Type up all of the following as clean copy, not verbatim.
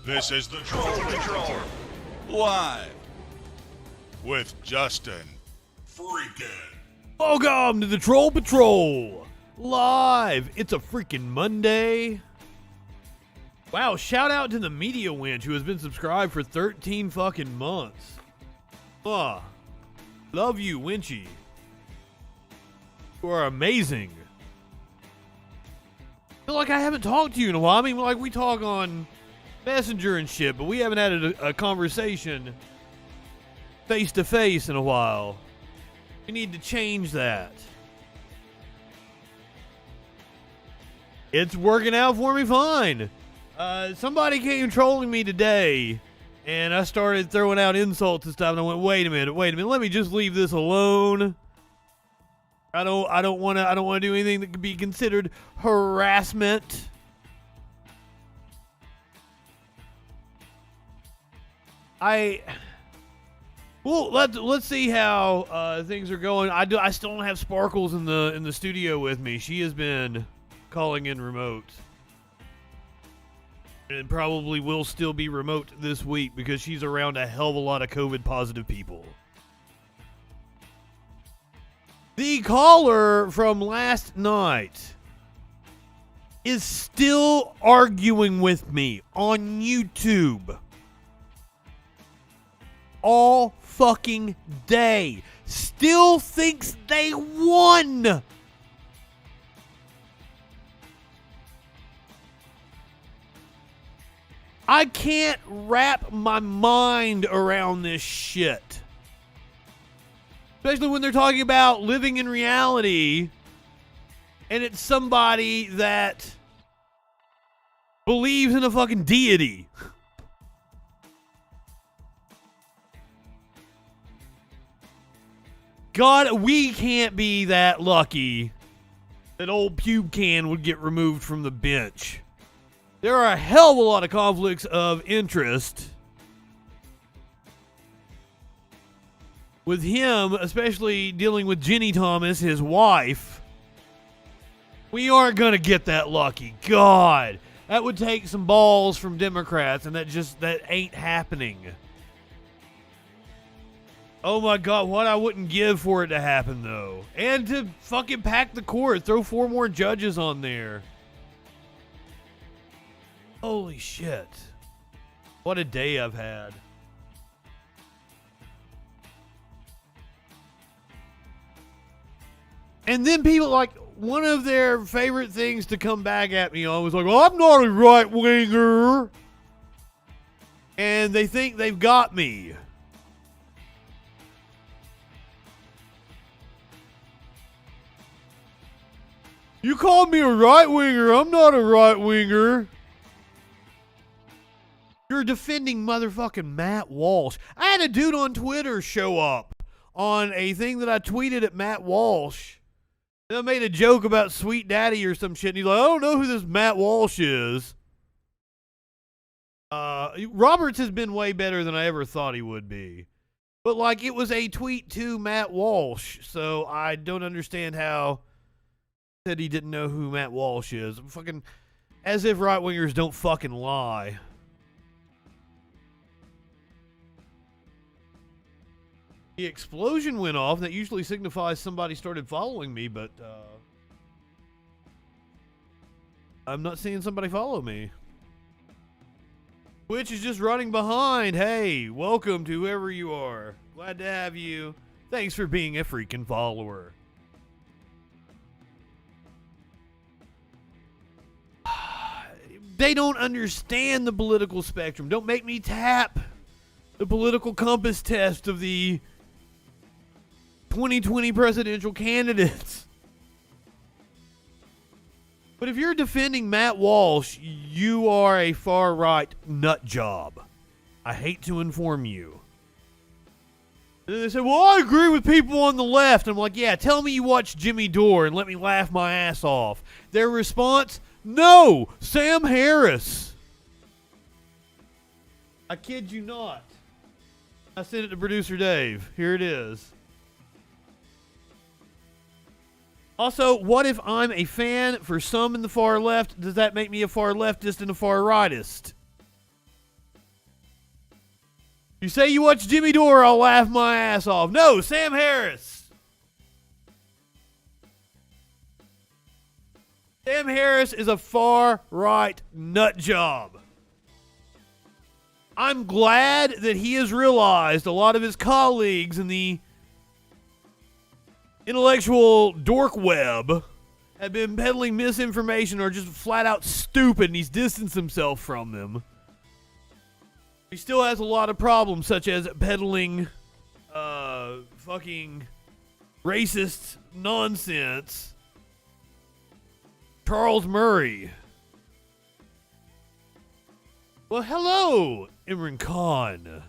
This is the Troll Patrol. Live. With Justin. FREAKIN. Welcome to the Troll Patrol. Live. It's a freaking Monday. Wow, shout out to the Media Winch who has been subscribed for 13 fucking months. Love you, Winchy. You are amazing. I feel like I haven't talked to you in a while. I mean, like, we talk on Messenger and shit, but we haven't had a conversation face to face in a while. We need to change that. It's working out for me fine. Somebody came trolling me today, and I started throwing out insults and stuff, and I went, wait a minute, let me just leave this alone. I don't want to do anything that could be considered harassment. Well, let's see how things are going. I still don't have Sparkles in the studio with me. She has been calling in remote, and probably will still be remote this week because she's around a hell of a lot of COVID positive people. The caller from last night is still arguing with me on YouTube all fucking day. Still thinks they won. I can't wrap my mind around this shit. Especially when they're talking about living in reality and it's somebody that believes in a fucking deity. God, we can't be that lucky that old pube can would get removed from the bench. There are a hell of a lot of conflicts of interest with him, especially dealing with Jenny Thomas, his wife. We aren't going to get that lucky. God, that would take some balls from Democrats, and that ain't happening. Oh my God, what I wouldn't give for it to happen, though. And to fucking pack the court, throw 4 more judges on there. Holy shit. What a day I've had. And then people, like, one of their favorite things to come back at me on was like, well, I'm not a right-winger. And they think they've got me. You called me a right-winger. I'm not a right-winger. You're defending motherfucking Matt Walsh. I had a dude on Twitter show up on a thing that I tweeted at Matt Walsh. And I made a joke about Sweet Daddy or some shit. And he's like, I don't know who this Matt Walsh is. Roberts has been way better than I ever thought he would be. But, like, it was a tweet to Matt Walsh. So I don't understand how he said he didn't know who Matt Walsh is. Fucking, as if right-wingers don't fucking lie. The explosion went off. That usually signifies somebody started following me, but I'm not seeing somebody follow me. Twitch is just running behind. Hey, welcome to whoever you are. Glad to have you. Thanks for being a freaking follower. They don't understand the political spectrum. Don't make me tap the political compass test of the 2020 presidential candidates. But if you're defending Matt Walsh, you are a far-right nut job. I hate to inform you. And then they say, well, I agree with people on the left. And I'm like, yeah, tell me you watch Jimmy Dore and let me laugh my ass off. Their response, no, Sam Harris. I kid you not. I sent it to producer Dave. Here it is. Also, what if I'm a fan for some in the far left? Does that make me a far leftist and a far rightist? You say you watch Jimmy Dore, I'll laugh my ass off. No, Sam Harris. Sam Harris is a far-right nut job. I'm glad that he has realized a lot of his colleagues in the intellectual dork web have been peddling misinformation or just flat out stupid, and he's distanced himself from them. He still has a lot of problems, such as peddling fucking racist nonsense. Charles Murray. Well, hello, Imran Khan.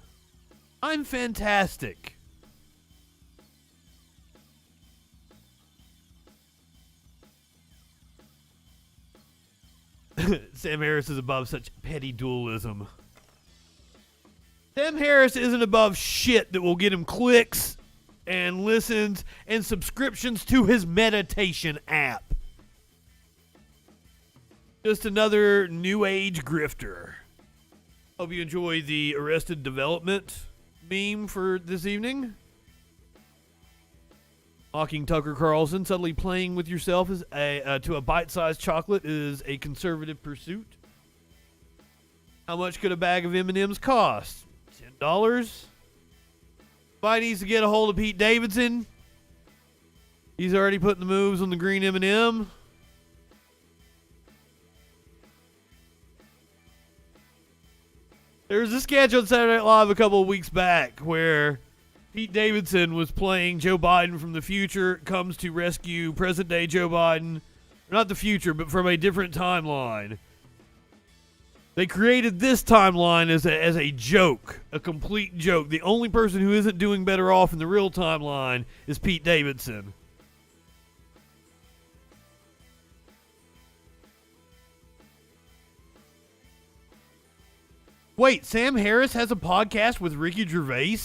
I'm fantastic. Sam Harris is above such petty dualism. Sam Harris isn't above shit that will get him clicks and listens and subscriptions to his meditation app. Just another new age grifter. Hope you enjoy the Arrested Development meme for this evening. Mocking Tucker Carlson, suddenly playing with yourself is to a bite-sized chocolate is a conservative pursuit. How much could a bag of M&Ms cost? $10? Somebody needs to get a hold of Pete Davidson. He's already putting the moves on the green M&M. There was a sketch on Saturday Night Live a couple of weeks back where Pete Davidson was playing Joe Biden from the future, comes to rescue present-day Joe Biden. Not the future, but from a different timeline. They created this timeline as a joke, a complete joke. The only person who isn't doing better off in the real timeline is Pete Davidson. Wait, Sam Harris has a podcast with Ricky Gervais?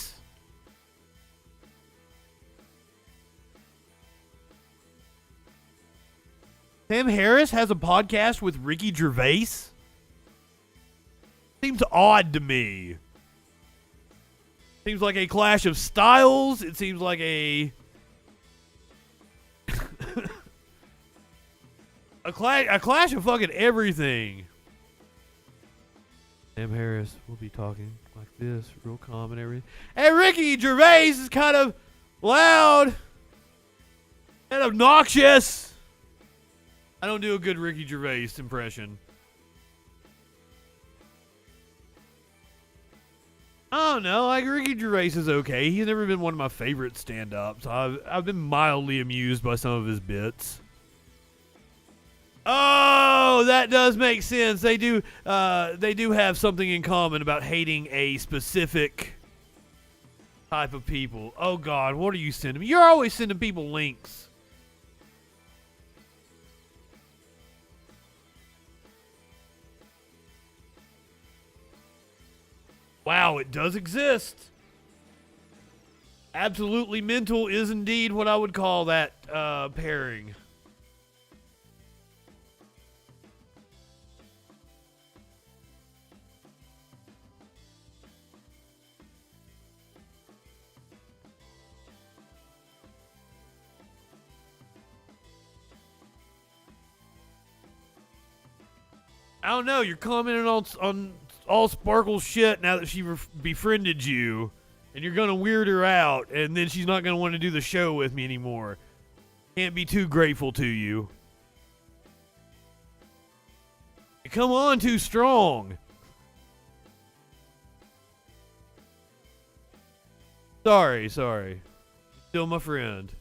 Sam Harris has a podcast with Ricky Gervais? Seems odd to me. Seems like a clash of styles. It seems like a a clash of fucking everything. Sam Harris will be talking like this, real calm and everything. Hey, Ricky Gervais is kind of loud and obnoxious. I don't do a good Ricky Gervais impression. I don't know. Like, Ricky Gervais is okay. He's never been one of my favorite stand-ups. I've been mildly amused by some of his bits. Oh, that does make sense. They do have something in common about hating a specific type of people. Oh, God, what are you sending me? You're always sending people links. Wow, it does exist. Absolutely Mental is indeed what I would call that pairing. I don't know. You're commenting on all Sparkle's shit now that she befriended you, and you're going to weird her out, and then she's not going to want to do the show with me anymore. Can't be too grateful to you. You come on too strong. Sorry. Still my friend.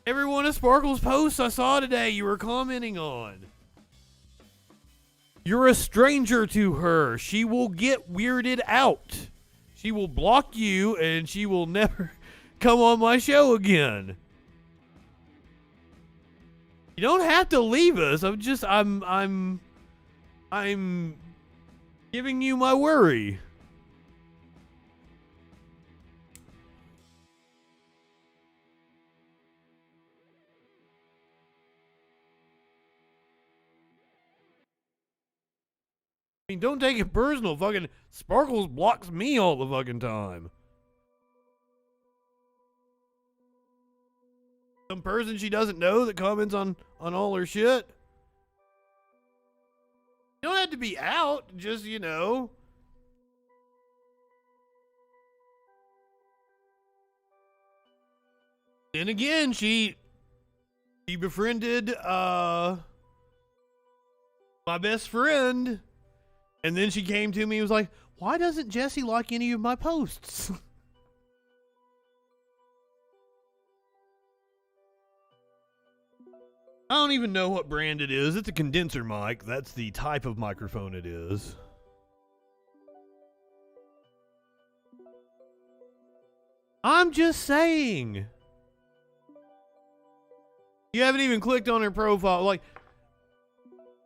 Every one of Sparkle's posts I saw today you were commenting on. You're a stranger to her. She will get weirded out. She will block you and she will never come on my show again. You don't have to leave us. I'm giving you my worry. mean, don't take it personal. Fucking Sparkles blocks me all the fucking time. Some person she doesn't know that comments on all her shit. You don't have to be out, just, you know. And again, she befriended my best friend, and then she came to me and was like, why doesn't Jesse like any of my posts? I don't even know what brand it is. It's a condenser mic. That's the type of microphone it is. I'm just saying. You haven't even clicked on her profile. Like,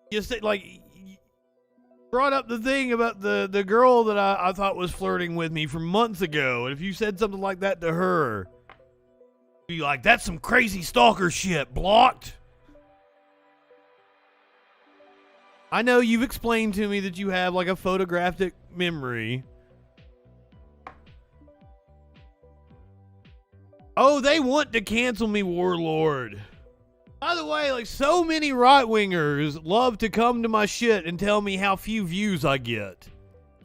you say, like, brought up the thing about the girl that I thought was flirting with me from months ago. And if you said something like that to her, be like, that's some crazy stalker shit. Blocked. I know you've explained to me that you have like a photographic memory. Oh, they want to cancel me, Warlord. By the way, like, so many right-wingers love to come to my shit and tell me how few views I get.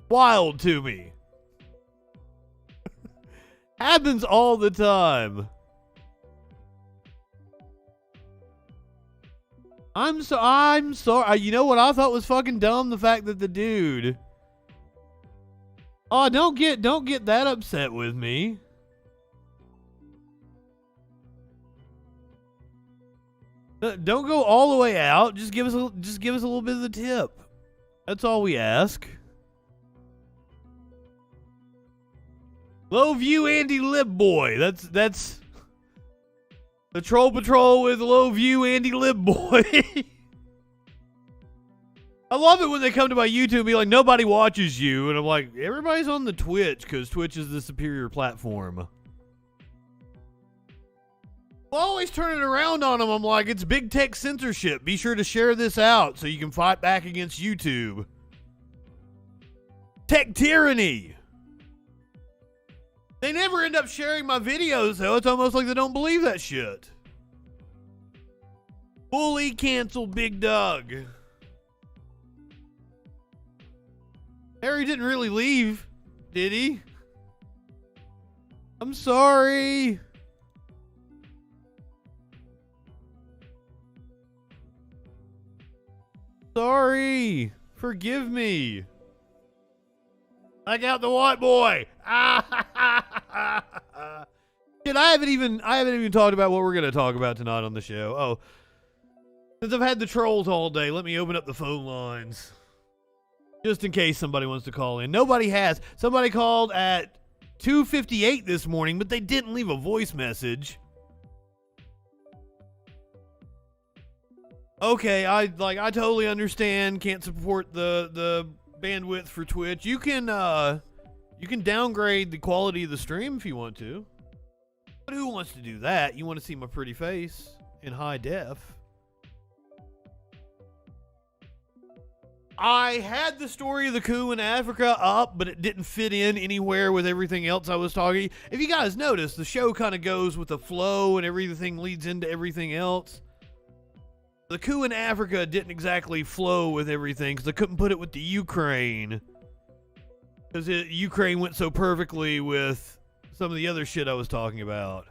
Wild to me. Happens all the time. I'm sorry. You know what I thought was fucking dumb? The fact that the dude... Oh, don't get that upset with me. Don't go all the way out. Just give us a little bit of the tip. That's all we ask. Low view Andy Lib Boy. That's the Troll Patrol with low view Andy Lib Boy. I love it when they come to my YouTube and be like, nobody watches you. And I'm like, everybody's on the Twitch because Twitch is the superior platform. I always turn it around on them. I'm like, it's big tech censorship. Be sure to share this out so you can fight back against YouTube. Tech tyranny. They never end up sharing my videos, though. It's almost like they don't believe that shit. Fully canceled Big Doug. Harry didn't really leave, did he? I'm sorry. Sorry. Forgive me. I got the white boy. Shit, I haven't even talked about what we're gonna talk about tonight on the show. Oh, since I've had the trolls all day, let me open up the phone lines. Just in case somebody wants to call in. Nobody has. Somebody called at 2:58 this morning, but they didn't leave a voice message. Okay, I totally understand. Can't support the bandwidth for Twitch. You can downgrade the quality of the stream if you want to. But who wants to do that? You want to see my pretty face in high def. I had the story of the coup in Africa up, but it didn't fit in anywhere with everything else I was talking. If you guys notice, the show kind of goes with the flow and everything leads into everything else. The coup in Africa didn't exactly flow with everything because I couldn't put it with the Ukraine. Because Ukraine went so perfectly with some of the other shit I was talking about.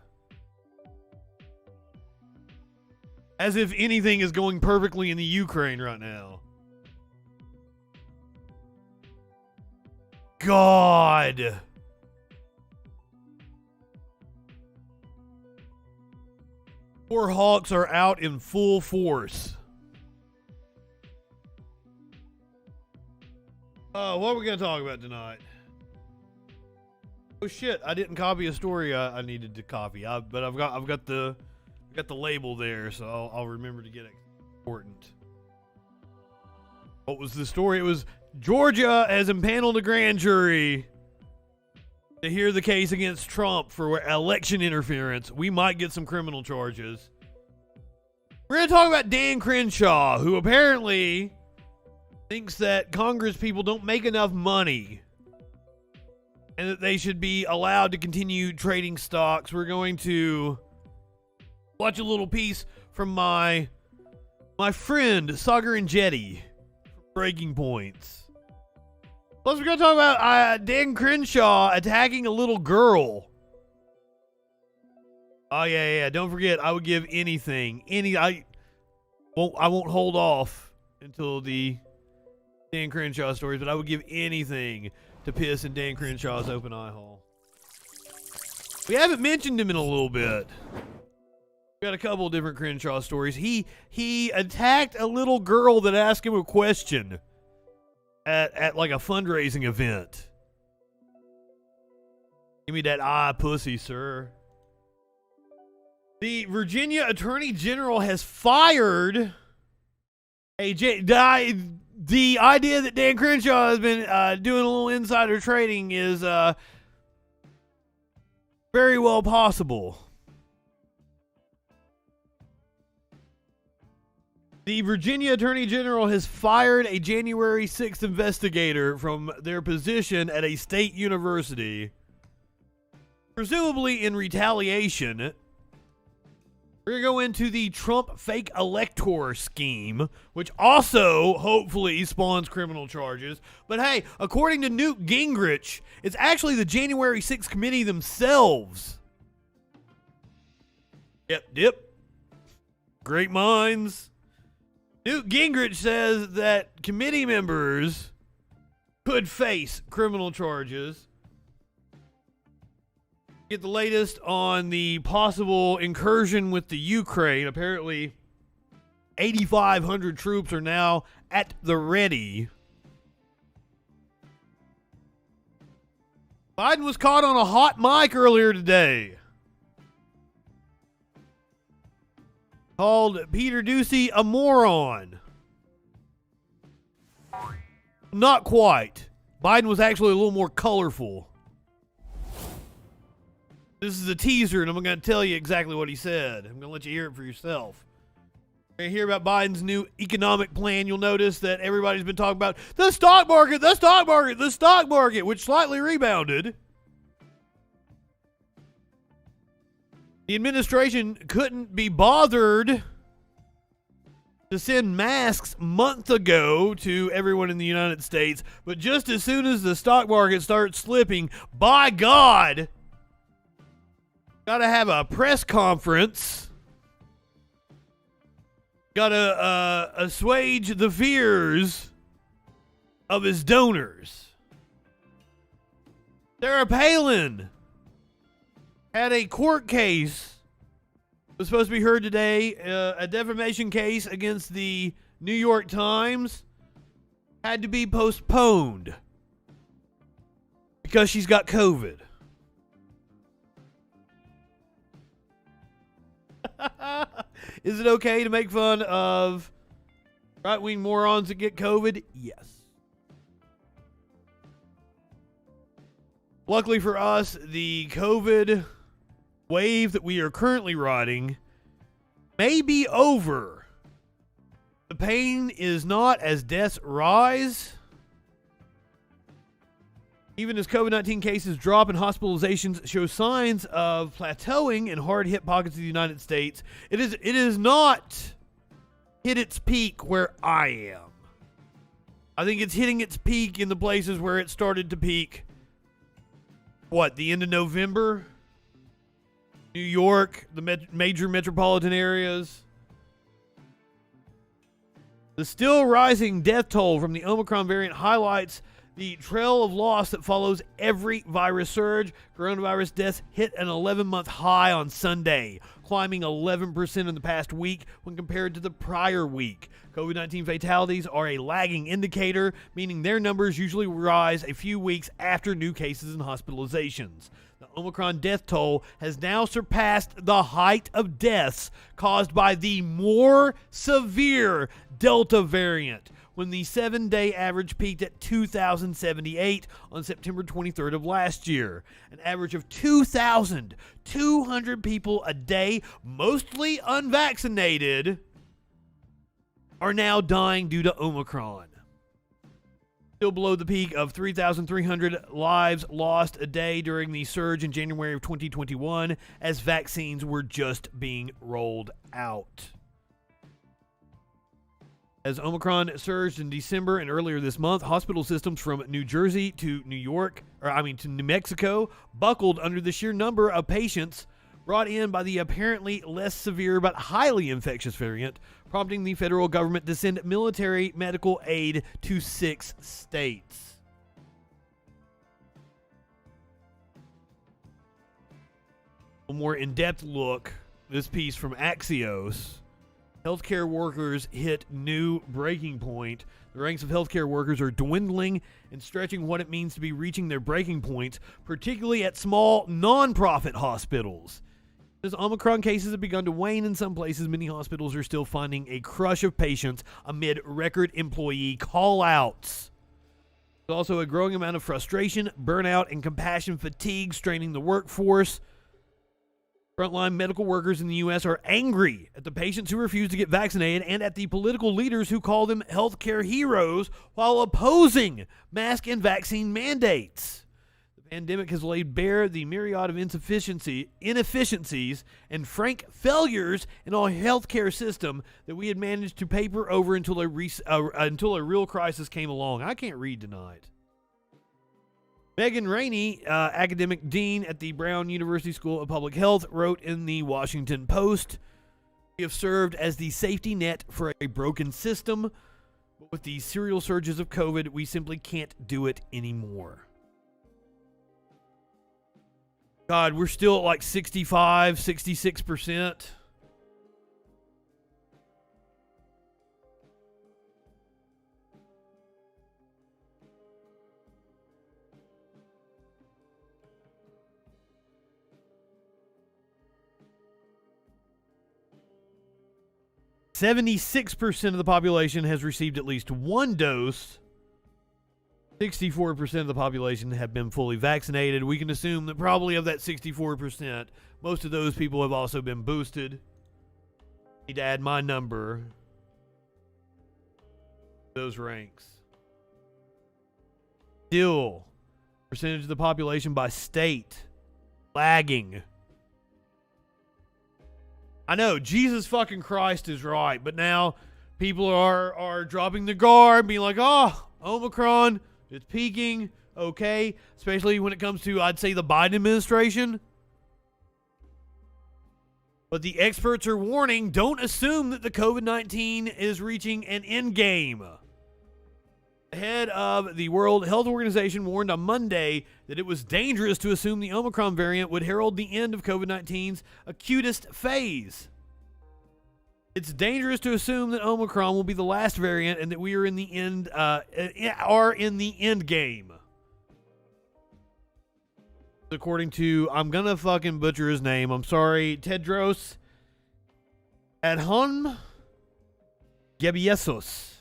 As if anything is going perfectly in the Ukraine right now. God. Poor Hawks are out in full force. What are we going to talk about tonight? Oh shit, I didn't copy a story I needed to copy. But I've got the label there, so I'll remember to get it. Important. What was the story? It was Georgia has impaneled a grand jury to hear the case against Trump for election interference. We might get some criminal charges. We're going to talk about Dan Crenshaw, who apparently thinks that Congress people don't make enough money and that they should be allowed to continue trading stocks. We're going to watch a little piece from my friend Sagar and Jetty from Breaking Points. Plus, we're going to talk about Dan Crenshaw attacking a little girl. Oh, yeah. Don't forget, I would give anything. I won't hold off until the Dan Crenshaw stories, but I would give anything to piss in Dan Crenshaw's open eye hole. We haven't mentioned him in a little bit. We got a couple of different Crenshaw stories. He attacked a little girl that asked him a question at like a fundraising event. Give me that pussy, sir. The Virginia Attorney General has fired the idea that Dan Crenshaw has been doing a little insider trading is very well possible. The Virginia Attorney General has fired a January 6th investigator from their position at a state university, presumably in retaliation. We're going to go into the Trump fake elector scheme, which also hopefully spawns criminal charges. But hey, according to Newt Gingrich, it's actually the January 6th committee themselves. Yep. Great minds. Newt Gingrich says that committee members could face criminal charges. Get the latest on the possible incursion with the Ukraine. Apparently, 8,500 troops are now at the ready. Biden was caught on a hot mic earlier today. Called Peter Doocy a moron. Not quite. Biden was actually a little more colorful. This is a teaser, and I'm going to tell you exactly what he said. I'm going to let you hear it for yourself. You're going to hear about Biden's new economic plan. You'll notice that everybody's been talking about the stock market, which slightly rebounded. The administration couldn't be bothered to send masks months ago to everyone in the United States, but just as soon as the stock market starts slipping, by God, gotta have a press conference. Gotta assuage the fears of his donors. Sarah Palin had a court case. It was supposed to be heard today. A defamation case against the New York Times had to be postponed because she's got COVID. Is it okay to make fun of right-wing morons that get COVID? Yes. Luckily for us, the COVID wave that we are currently riding may be over. The pain is not as deaths rise. Even as COVID-19 cases drop and hospitalizations show signs of plateauing in hard-hit pockets of the United States, it is not hit its peak where I am. I think it's hitting its peak in the places where it started to peak. The end of November? New York, the major metropolitan areas. The still rising death toll from the Omicron variant highlights the trail of loss that follows every virus surge. Coronavirus deaths hit an 11-month high on Sunday, climbing 11% in the past week when compared to the prior week. COVID-19 fatalities are a lagging indicator, meaning their numbers usually rise a few weeks after new cases and hospitalizations. The Omicron death toll has now surpassed the height of deaths caused by the more severe Delta variant, when the 7-day average peaked at 2,078 on September 23rd of last year. An average of 2,200 people a day, mostly unvaccinated, are now dying due to Omicron. Still below the peak of 3,300 lives lost a day during the surge in January of 2021 as vaccines were just being rolled out. As Omicron surged in December and earlier this month, hospital systems from New Jersey to to New Mexico buckled under the sheer number of patients brought in by the apparently less severe but highly infectious variant, prompting the federal government to send military medical aid to 6 states. A more in-depth look, this piece from Axios. Healthcare workers hit new breaking point. The ranks of healthcare workers are dwindling and stretching what it means to be reaching their breaking points, particularly at small, non-profit hospitals. As Omicron cases have begun to wane in some places, many hospitals are still finding a crush of patients amid record employee call-outs. There's also a growing amount of frustration, burnout, and compassion fatigue straining the workforce. Frontline medical workers in the U.S. are angry at the patients who refuse to get vaccinated and at the political leaders who call them healthcare heroes while opposing mask and vaccine mandates. The pandemic has laid bare the myriad of inefficiencies and frank failures in our healthcare system that we had managed to paper over until a real crisis came along. I can't read tonight. Megan Rainey, academic dean at the Brown University School of Public Health, wrote in the Washington Post, "We have served as the safety net for a broken system, but with these serial surges of COVID, we simply can't do it anymore." God, we're still at like 65, 66%. "76% of the population has received at least one dose. 64% of the population have been fully vaccinated. We can assume that probably of that 64%, most of those people have also been boosted. Need to add my number to those ranks. Still, percentage of the population by state, lagging. I know, Jesus fucking Christ is right, but now people are dropping the guard, being like, oh, Omicron, it's peaking, okay, especially when it comes to, I'd say, the Biden administration. But the experts are warning, don't assume that the COVID-19 is reaching an end game. The head of the World Health Organization warned on Monday that it was dangerous to assume the Omicron variant would herald the end of COVID-19's acutest phase. It's dangerous to assume that Omicron will be the last variant and that we are in the end game. According to, I'm gonna fucking butcher his name, I'm sorry, Tedros Adhanom Ghebreyesus.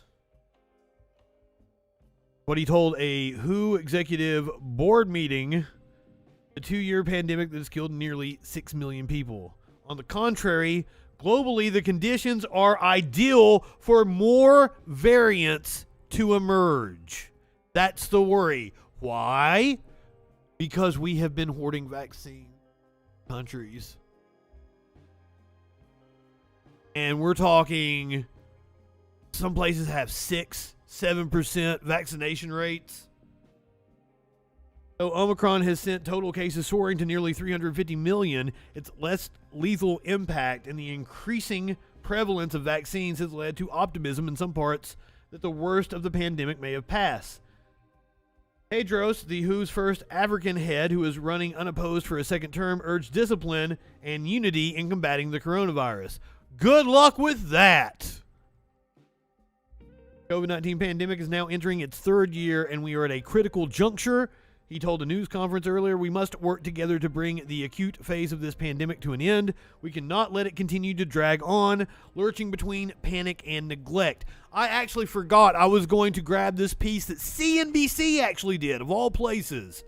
What he told a WHO executive board meeting, a 2-year pandemic that has killed nearly 6 million people. On the contrary, globally, the conditions are ideal for more variants to emerge. That's the worry. Why? Because we have been hoarding vaccine countries. And we're talking, some places have 6-7% vaccination rates. So Omicron has sent total cases soaring to nearly 350 million. Its less lethal impact and the increasing prevalence of vaccines has led to optimism in some parts that the worst of the pandemic may have passed. Tedros, the WHO's first African head who is running unopposed for a second term, urged discipline and unity in combating the coronavirus. Good luck with that! COVID-19 pandemic is now entering its 3rd year and we are at a critical juncture. He told a news conference earlier, we must work together to bring the acute phase of this pandemic to an end. We cannot let it continue to drag on, lurching between panic and neglect. I actually forgot I was going to grab this piece that CNBC actually did, of all places,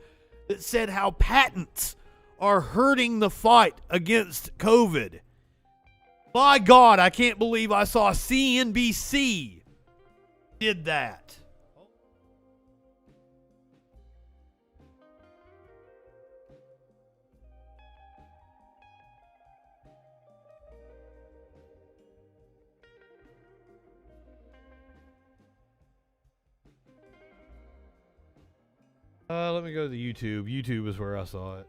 that said how patents are hurting the fight against COVID. My God, I can't believe I saw CNBC did that. Let me go to the YouTube. YouTube is where I saw it.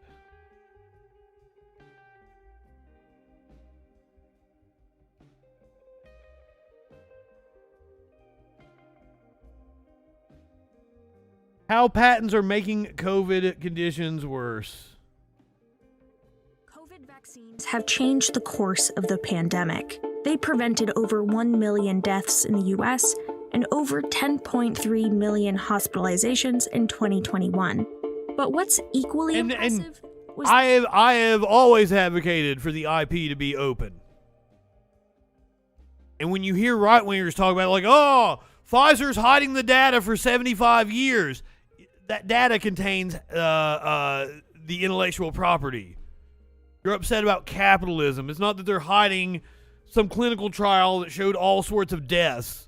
How patents are making COVID conditions worse. COVID vaccines have changed the course of the pandemic. They prevented over 1 million deaths in the US and over 10.3 million hospitalizations in 2021. But what's equally impressive was I have always advocated for the IP to be open. And when you hear right-wingers talk about like, oh, Pfizer's hiding the data for 75 years, that data contains the intellectual property. You're upset about capitalism. It's not that they're hiding some clinical trial that showed all sorts of deaths.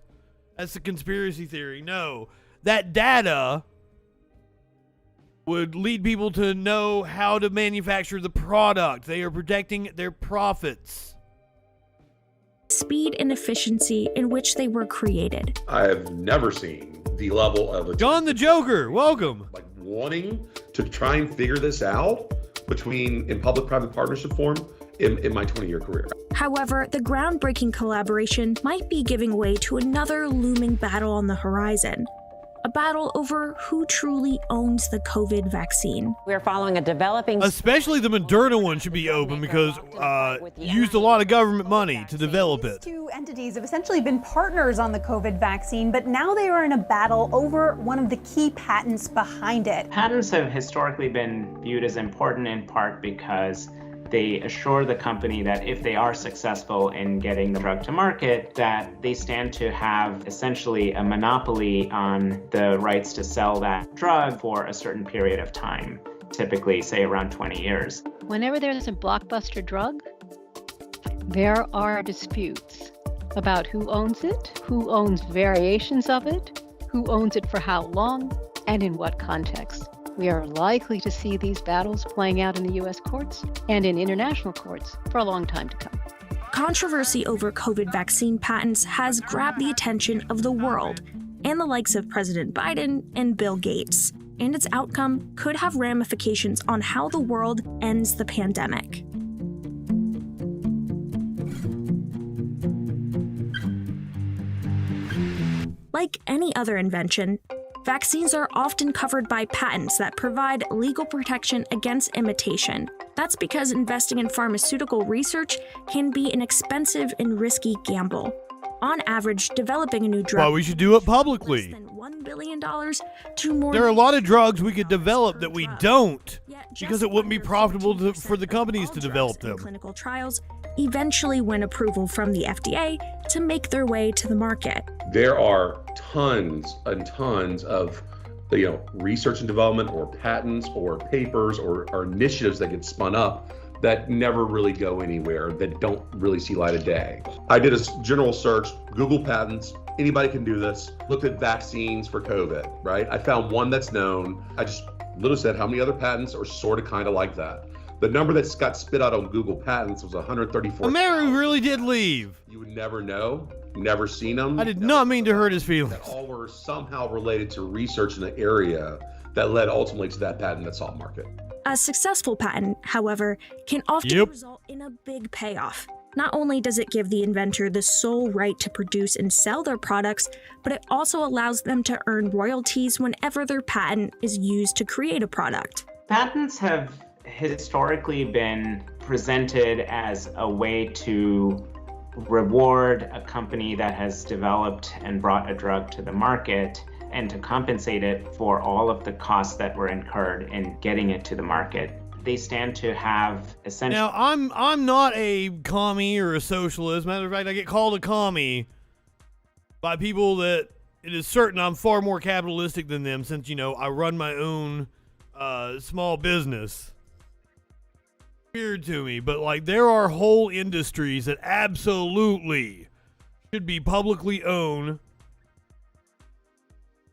That's a conspiracy theory. No, that data would lead people to know how to manufacture the product. They are protecting their profits. Speed and efficiency in which they were created. I have never seen the level of John the Joker, welcome. Like wanting to try and figure this out in public-private partnership form in my 20-year career. However, the groundbreaking collaboration might be giving way to another looming battle on the horizon. A battle over who truly owns the COVID vaccine. We're following a developing... Especially the Moderna one should be open because used a lot of government money to develop it. These two entities have essentially been partners on the COVID vaccine, but now they are in a battle over one of the key patents behind it. Patents have historically been viewed as important in part because they assure the company that if they are successful in getting the drug to market, that they stand to have essentially a monopoly on the rights to sell that drug for a certain period of time, typically, say, around 20 years. Whenever there's a blockbuster drug, there are disputes about who owns it, who owns variations of it, who owns it for how long, and in what context. We are likely to see these battles playing out in the U.S. courts and in international courts for a long time to come. Controversy over COVID vaccine patents has grabbed the attention of the world and the likes of President Biden and Bill Gates, and its outcome could have ramifications on how the world ends the pandemic. Like any other invention, vaccines are often covered by patents that provide legal protection against imitation. That's because investing in pharmaceutical research can be an expensive and risky gamble. On average, developing a new drug... Well, we should do it publicly. ...less than $1 billion to more... There are a lot of drugs we could develop that we don't because it wouldn't be profitable for the companies to develop them. Clinical trials eventually win approval from the FDA to make their way to the market. There are tons and tons of research and development or patents or papers or initiatives that get spun up that never really go anywhere, that don't really see light of day. I did a general search, Google patents, anybody can do this, looked at vaccines for COVID, right? I found one that's known. I just literally said how many other patents are sort of kind of like that. The number that's got spit out on Google patents was 134. Mary really did leave. You would never know, never seen them. I did not mean to hurt his feelings. That all were somehow related to research in the area that led ultimately to that patent that's on market. A successful patent, however, can often result in a big payoff. Not only does it give the inventor the sole right to produce and sell their products, but it also allows them to earn royalties whenever their patent is used to create a product. Patents have historically been presented as a way to reward a company that has developed and brought a drug to the market and to compensate it for all of the costs that were incurred in getting it to the market. They stand to have essentially... Now, I'm not a commie or a socialist. Matter of fact, I get called a commie by people that it is certain I'm far more capitalistic than them since, I run my own small business. Weird to me, but there are whole industries that absolutely should be publicly owned,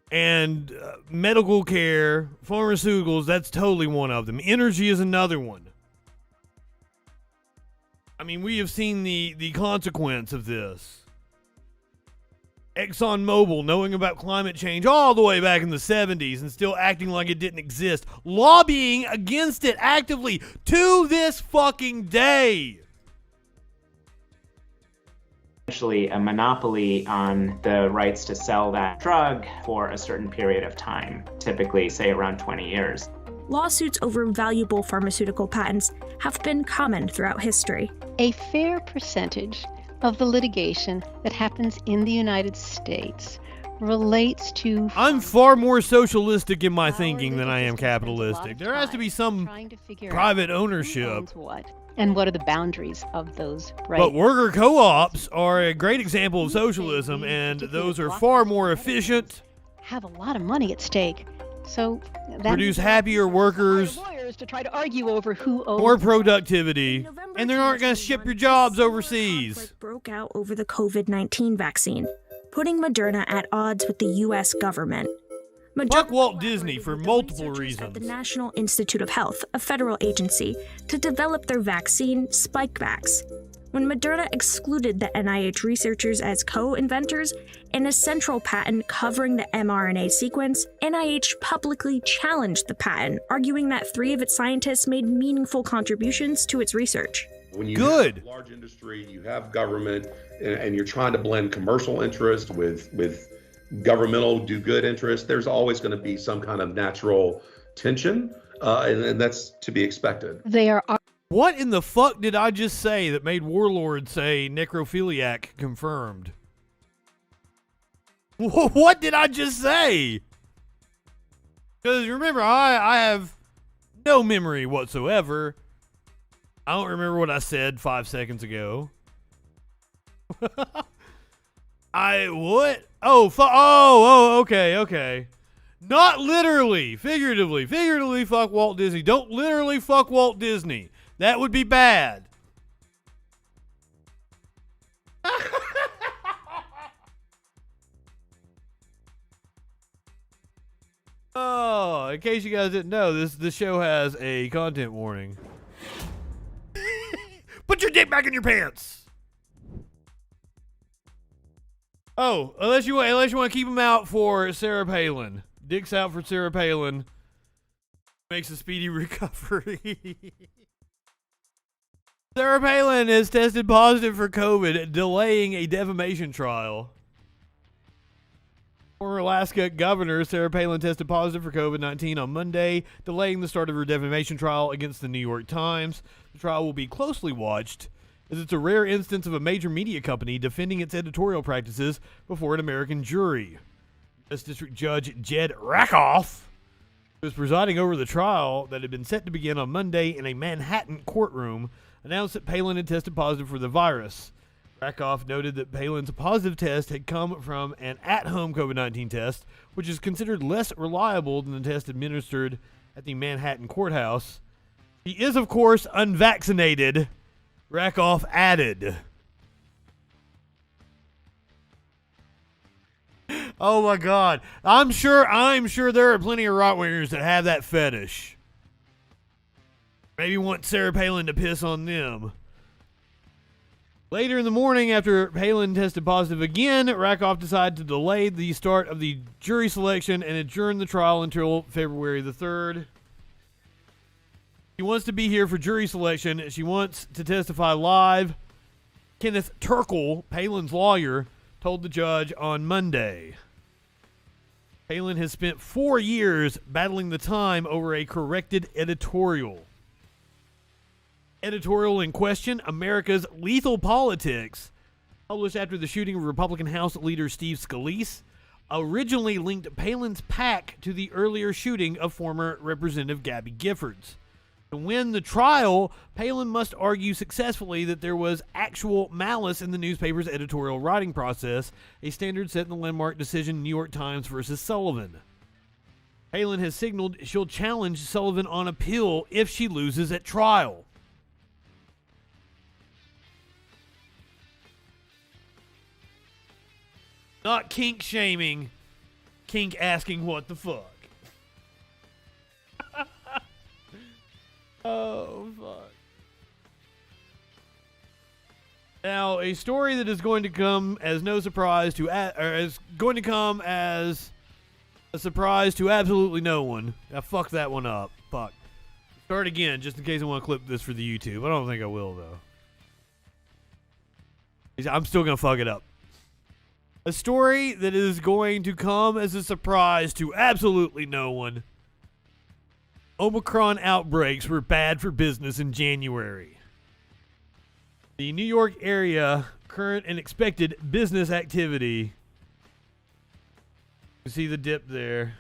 and medical care, pharmaceuticals, that's totally one of them. Energy is another one. I mean, we have seen the consequence of this. ExxonMobil knowing about climate change all the way back in the 70s and still acting like it didn't exist, lobbying against it actively to this fucking day. Essentially a monopoly on the rights to sell that drug for a certain period of time, typically, say, around 20 years. Lawsuits over valuable pharmaceutical patents have been common throughout history. A fair percentage of the litigation that happens in the United States relates to... I'm far more socialistic in my thinking than I am capitalistic. There has to be some private ownership. And what are the boundaries of those rights? But worker co-ops are a great example of socialism, and those are far more efficient. Have a lot of money at stake. So that produce happier workers, lawyers to try to argue over who owns more productivity, and they aren't going to ship your jobs overseas. Conflict broke out over the COVID-19 vaccine, putting Moderna at odds with the U.S. government. Fuck Walt Disney for multiple At reasons. the National Institute of Health, a federal agency, to develop their vaccine, Spikevax. When Moderna excluded the NIH researchers as co-inventors in a central patent covering the mRNA sequence, NIH publicly challenged the patent, arguing that 3 of its scientists made meaningful contributions to its research. When you Good. have large industry, you have government, and you're trying to blend commercial interest with governmental do-good interest, there's always going to be some kind of natural tension, and that's to be expected. They are What in the fuck did I just say that made Warlord say necrophiliac confirmed? What did I just say? Because remember, I have no memory whatsoever. I don't remember what I said 5 seconds ago. What? Oh, okay. Not literally, figuratively fuck Walt Disney. Don't literally fuck Walt Disney. That would be bad. Oh, in case you guys didn't know, this show has a content warning. Put your dick back in your pants. Oh, unless you want to keep them out for Sarah Palin. Dick's out for Sarah Palin. Makes a speedy recovery. Sarah Palin has tested positive for COVID, delaying a defamation trial. Former Alaska governor Sarah Palin tested positive for COVID-19 on Monday, delaying the start of her defamation trial against the New York Times. The trial will be closely watched, as it's a rare instance of a major media company defending its editorial practices before an American jury. U.S. District Judge Jed Rakoff, who was presiding over the trial that had been set to begin on Monday in a Manhattan courtroom, announced that Palin had tested positive for the virus. Rakoff noted that Palin's positive test had come from an at-home COVID-19 test, which is considered less reliable than the test administered at the Manhattan courthouse. He is, of course, unvaccinated, Rakoff added. Oh my God. I'm sure there are plenty of right-wingers that have that fetish. Maybe want Sarah Palin to piss on them. Later in the morning, after Palin tested positive again, Rakoff decided to delay the start of the jury selection and adjourn the trial until February the 3rd. She wants to be here for jury selection. She wants to testify live. Kenneth Turkle, Palin's lawyer, told the judge on Monday. Palin has spent 4 years battling the time over a corrected editorial. Editorial in question, America's Lethal Politics, published after the shooting of Republican House leader Steve Scalise, originally linked Palin's PAC to the earlier shooting of former Representative Gabby Giffords. To win the trial, Palin must argue successfully that there was actual malice in the newspaper's editorial writing process, a standard set in the landmark decision New York Times versus Sullivan. Palin has signaled she'll challenge Sullivan on appeal if she loses at trial. Not kink shaming, kink asking what the fuck. Oh, fuck. Now, a story that is going to come as no surprise to, or is going to come as a surprise to absolutely no one. Now, fuck that one up. Fuck. Start again, just in case I want to clip this for the YouTube. I don't think I will, though. I'm still going to fuck it up. A story that is going to come as a surprise to absolutely no one. Omicron outbreaks were bad for business in January. The New York area current and expected business activity. You see the dip there.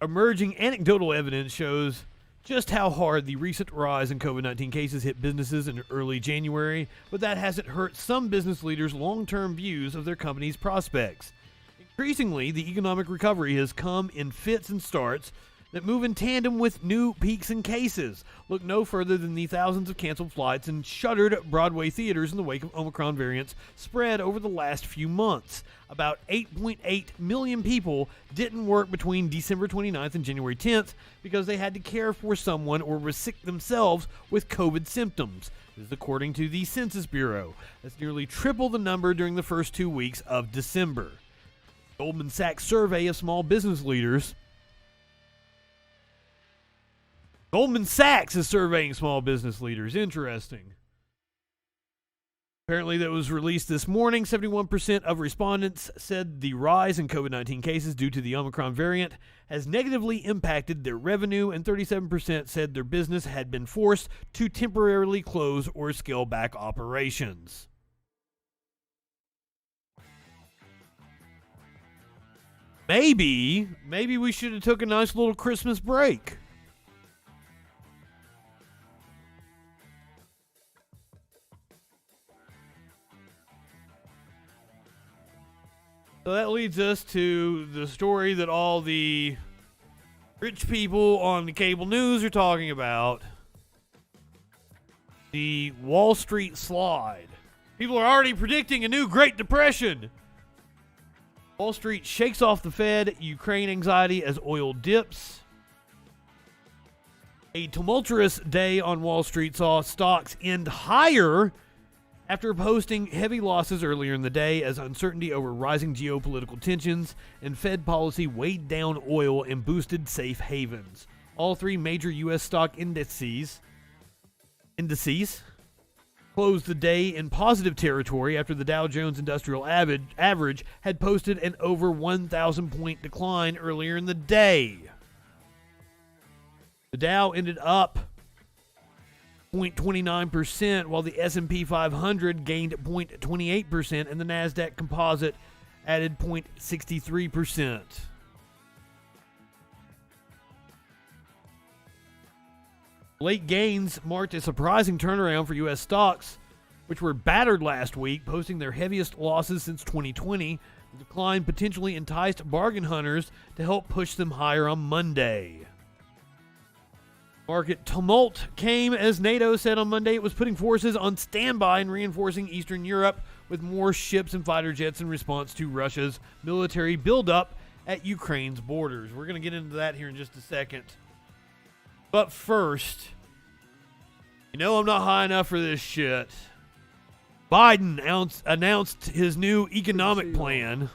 Emerging anecdotal evidence shows just how hard the recent rise in COVID-19 cases hit businesses in early January, but that hasn't hurt some business leaders' long-term views of their company's prospects. Increasingly, the economic recovery has come in fits and starts that move in tandem with new peaks in cases. Look no further than the thousands of canceled flights and shuttered Broadway theaters in the wake of Omicron variants spread over the last few months. About 8.8 million people didn't work between December 29th and January 10th because they had to care for someone or were sick themselves with COVID symptoms. This is according to the Census Bureau. That's nearly triple the number during the first 2 weeks of December. Goldman Sachs survey of small business leaders. Goldman Sachs is surveying small business leaders. Interesting. Apparently that was released this morning. 71% of respondents said the rise in COVID-19 cases due to the Omicron variant has negatively impacted their revenue, and 37% said their business had been forced to temporarily close or scale back operations. Maybe we should have took a nice little Christmas break. So that leads us to the story that all the rich people on the cable news are talking about. The Wall Street slide. People are already predicting a new Great Depression. Wall Street shakes off the Fed, Ukraine anxiety as oil dips. A tumultuous day on Wall Street saw stocks end higher after posting heavy losses earlier in the day as uncertainty over rising geopolitical tensions and Fed policy weighed down oil and boosted safe havens. All three major U.S. stock indices closed the day in positive territory after the Dow Jones Industrial Average had posted an over 1,000-point decline earlier in the day. The Dow ended up 0.29%, while the S&P 500 gained 0.28%, and the NASDAQ Composite added 0.63%. Late gains marked a surprising turnaround for U.S. stocks, which were battered last week, posting their heaviest losses since 2020. The decline potentially enticed bargain hunters to help push them higher on Monday. Market tumult came as NATO said on Monday it was putting forces on standby and reinforcing Eastern Europe with more ships and fighter jets in response to Russia's military buildup at Ukraine's borders. We're going to get into that here in just a second. But first, you know I'm not high enough for this shit. Biden announced his new economic plan.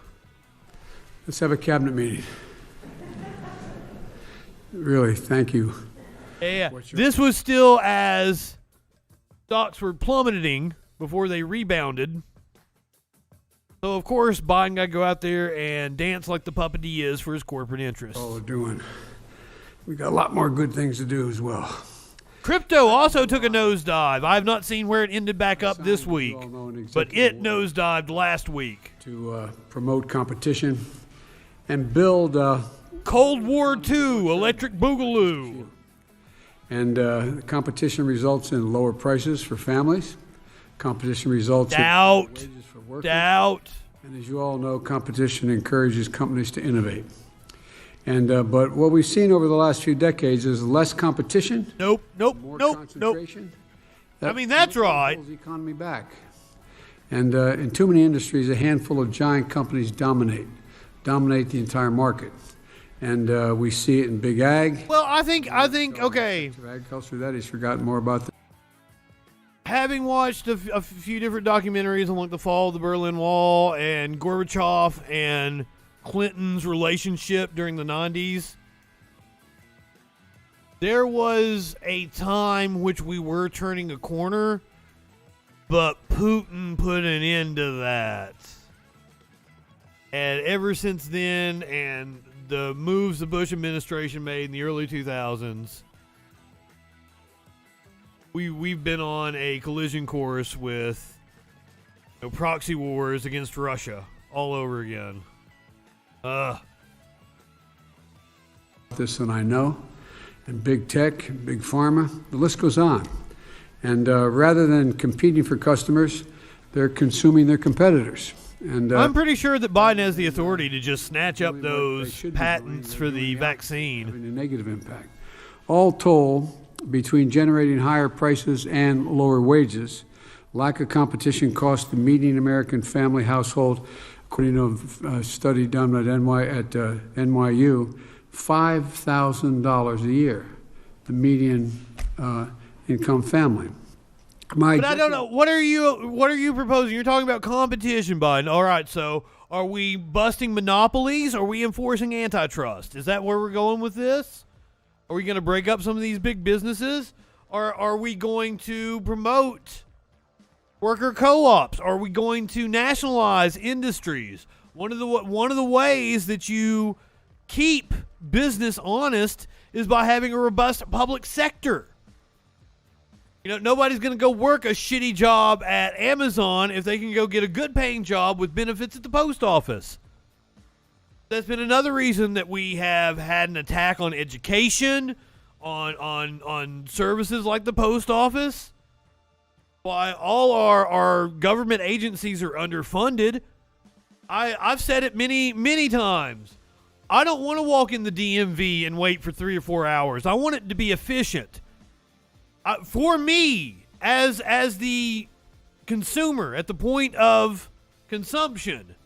Let's have a cabinet meeting. Really, thank you. Yeah, this was still as stocks were plummeting before they rebounded. So, of course, Biden got to go out there and dance like the puppet he is for his corporate interests. All we're doing. We got a lot more good things to do as well. Crypto also took a nosedive. I have not seen where it ended back up this week, but it nosedived last week. To promote competition and build... Cold War II, Electric Boogaloo. And competition results in lower prices for families. Competition results in wages for workers. Doubt. And as you all know, competition encourages companies to innovate. And but what we've seen over the last few decades is less competition. More concentration. I mean, that's right. Pulls the economy back. And in too many industries, a handful of giant companies dominate the entire market. And we see it in big ag. Well, I think, okay. Agriculture, that he's forgotten more about that. having watched a few different documentaries on like the fall of the Berlin Wall and Gorbachev and Clinton's relationship during the 90s, there was a time which we were turning a corner, but Putin put an end to that. And ever since then, and the moves the Bush administration made in the early 2000s, we've been on a collision course with proxy wars against Russia all over again. This than I know, and big tech, and big pharma, the list goes on. And rather than competing for customers, they're consuming their competitors. And I'm pretty sure that Biden has the authority to just snatch up those patents for the vaccine. Having a negative impact. All told, between generating higher prices and lower wages, lack of competition costs the median American family household, according to a study done at NYU, $5,000 a year, the median income family. But I don't know. What are you proposing? You're talking about competition, Biden. All right, so are we busting monopolies? Or are we enforcing antitrust? Is that where we're going with this? Are we going to break up some of these big businesses? Or are we going to promote worker co-ops? Are we going to nationalize industries? One of the ways that you keep business honest is by having a robust public sector. Nobody's going to go work a shitty job at Amazon if they can go get a good paying job with benefits at the post office. That's been another reason that we have had an attack on education, on services like the post office. Why all our government agencies are underfunded. I've said it many, many times. I don't want to walk in the DMV and wait for 3 or 4 hours. I want it to be efficient. For me, as the consumer at the point of consumption.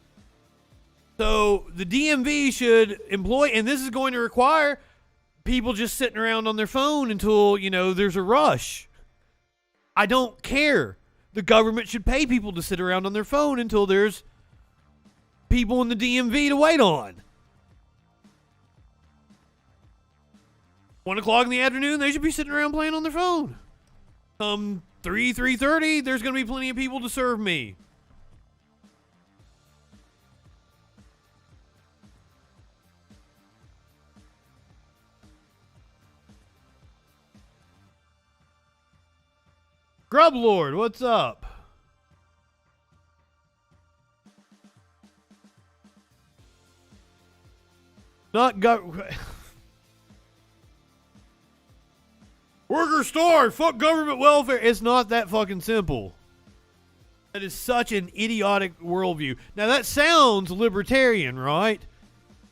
So the DMV should employ, and this is going to require people just sitting around on their phone until, there's a rush. I don't care. The government should pay people to sit around on their phone until there's people in the DMV to wait on. 1 o'clock in the afternoon, they should be sitting around playing on their phone. 3:30, there's going to be plenty of people to serve me. Grub Lord, what's up? Worker starved, fuck government welfare. It's not that fucking simple. That is such an idiotic worldview. Now that sounds libertarian, right?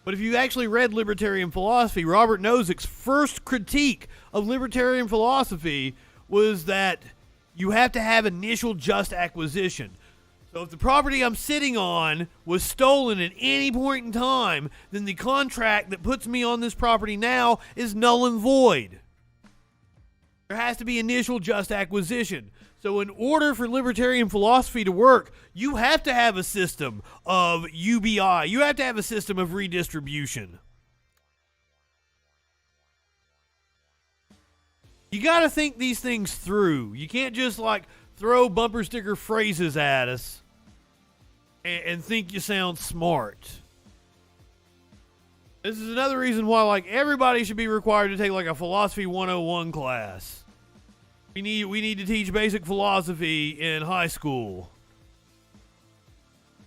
But if you actually read libertarian philosophy, Robert Nozick's first critique of libertarian philosophy was that you have to have initial just acquisition. So if the property I'm sitting on was stolen at any point in time, then the contract that puts me on this property now is null and void. There has to be initial just acquisition. So in order for libertarian philosophy to work, you have to have a system of UBI. You have to have a system of redistribution. You got to think these things through. You can't just throw bumper sticker phrases at us and think you sound smart. This is another reason why everybody should be required to take a philosophy 101 class. We need to teach basic philosophy in high school.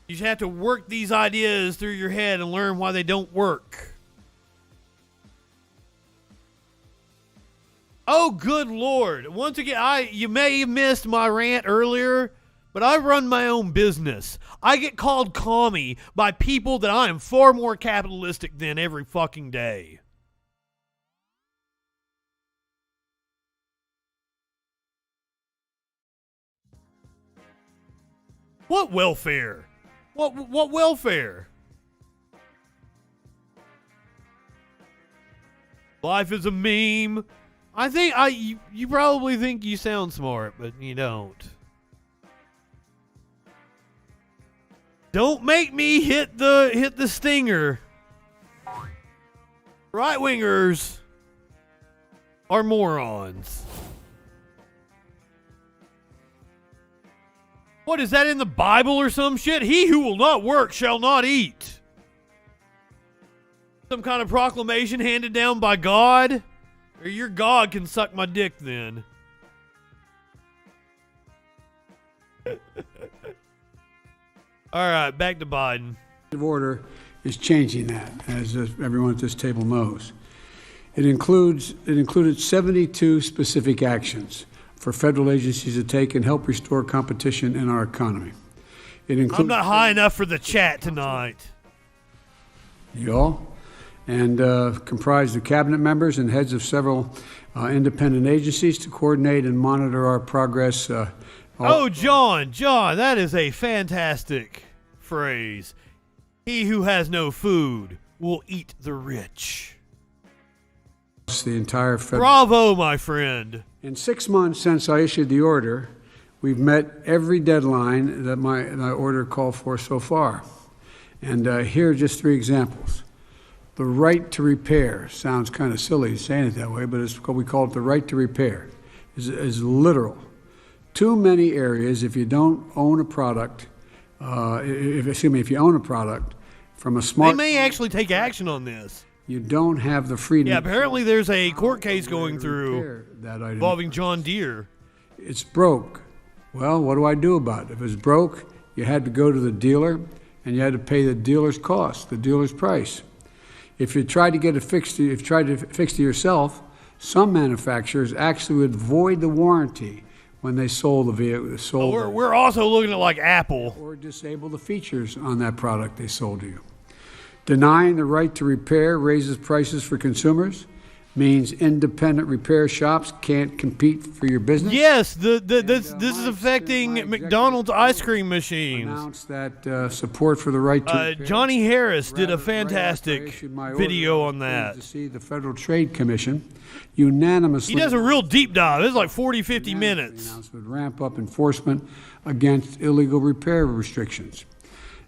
You just have to work these ideas through your head and learn why they don't work. Oh, good Lord. Once again, you may have missed my rant earlier, but I run my own business. I get called commie by people that I am far more capitalistic than every fucking day. What welfare? What welfare? Life is a meme. You probably think you sound smart, but you don't. Don't make me hit the stinger. Right-wingers are morons. What is that in the Bible or some shit? He who will not work shall not eat. Some kind of proclamation handed down by God? Or your God can suck my dick then. All right, back to Biden. Order is changing that, as everyone at this table knows. It included 72 specific actions for federal agencies to take and help restore competition in our economy. I'm not high enough for the chat tonight. Y'all? And comprised of cabinet members and heads of several independent agencies to coordinate and monitor our progress. John, that is a fantastic phrase. He who has no food will eat the rich. The entire federal. Bravo, my friend. In 6 months since I issued the order, we've met every deadline that my order called for so far. And here are just 3 examples. The right to repair sounds kind of silly saying it that way, but we call it the right to repair. Is literal. Too many areas, if you don't own a product, if you own a product from a smart, they may actually take action on this. You don't have the freedom. Yeah, apparently there's a court case going through involving John Deere. It's broke. Well, what do I do about it? If it's broke, you had to go to the dealer and you had to pay the dealer's cost, the dealer's price. If you tried to get it fixed, if you tried to fix it yourself, some manufacturers actually would void the warranty when they sold the vehicle. We're also looking at like Apple. Or disable the features on that product they sold to you. Denying the right to repair raises prices for consumers, means independent repair shops can't compete for your business. Yes, this is affecting McDonald's ice cream machines. Announced that support for the right to repair. Johnny Harris did a fantastic video on that. To see the Federal Trade Commission unanimously. He does a real deep dive. It's like 40, 50 minutes. Would ramp up enforcement against illegal repair restrictions.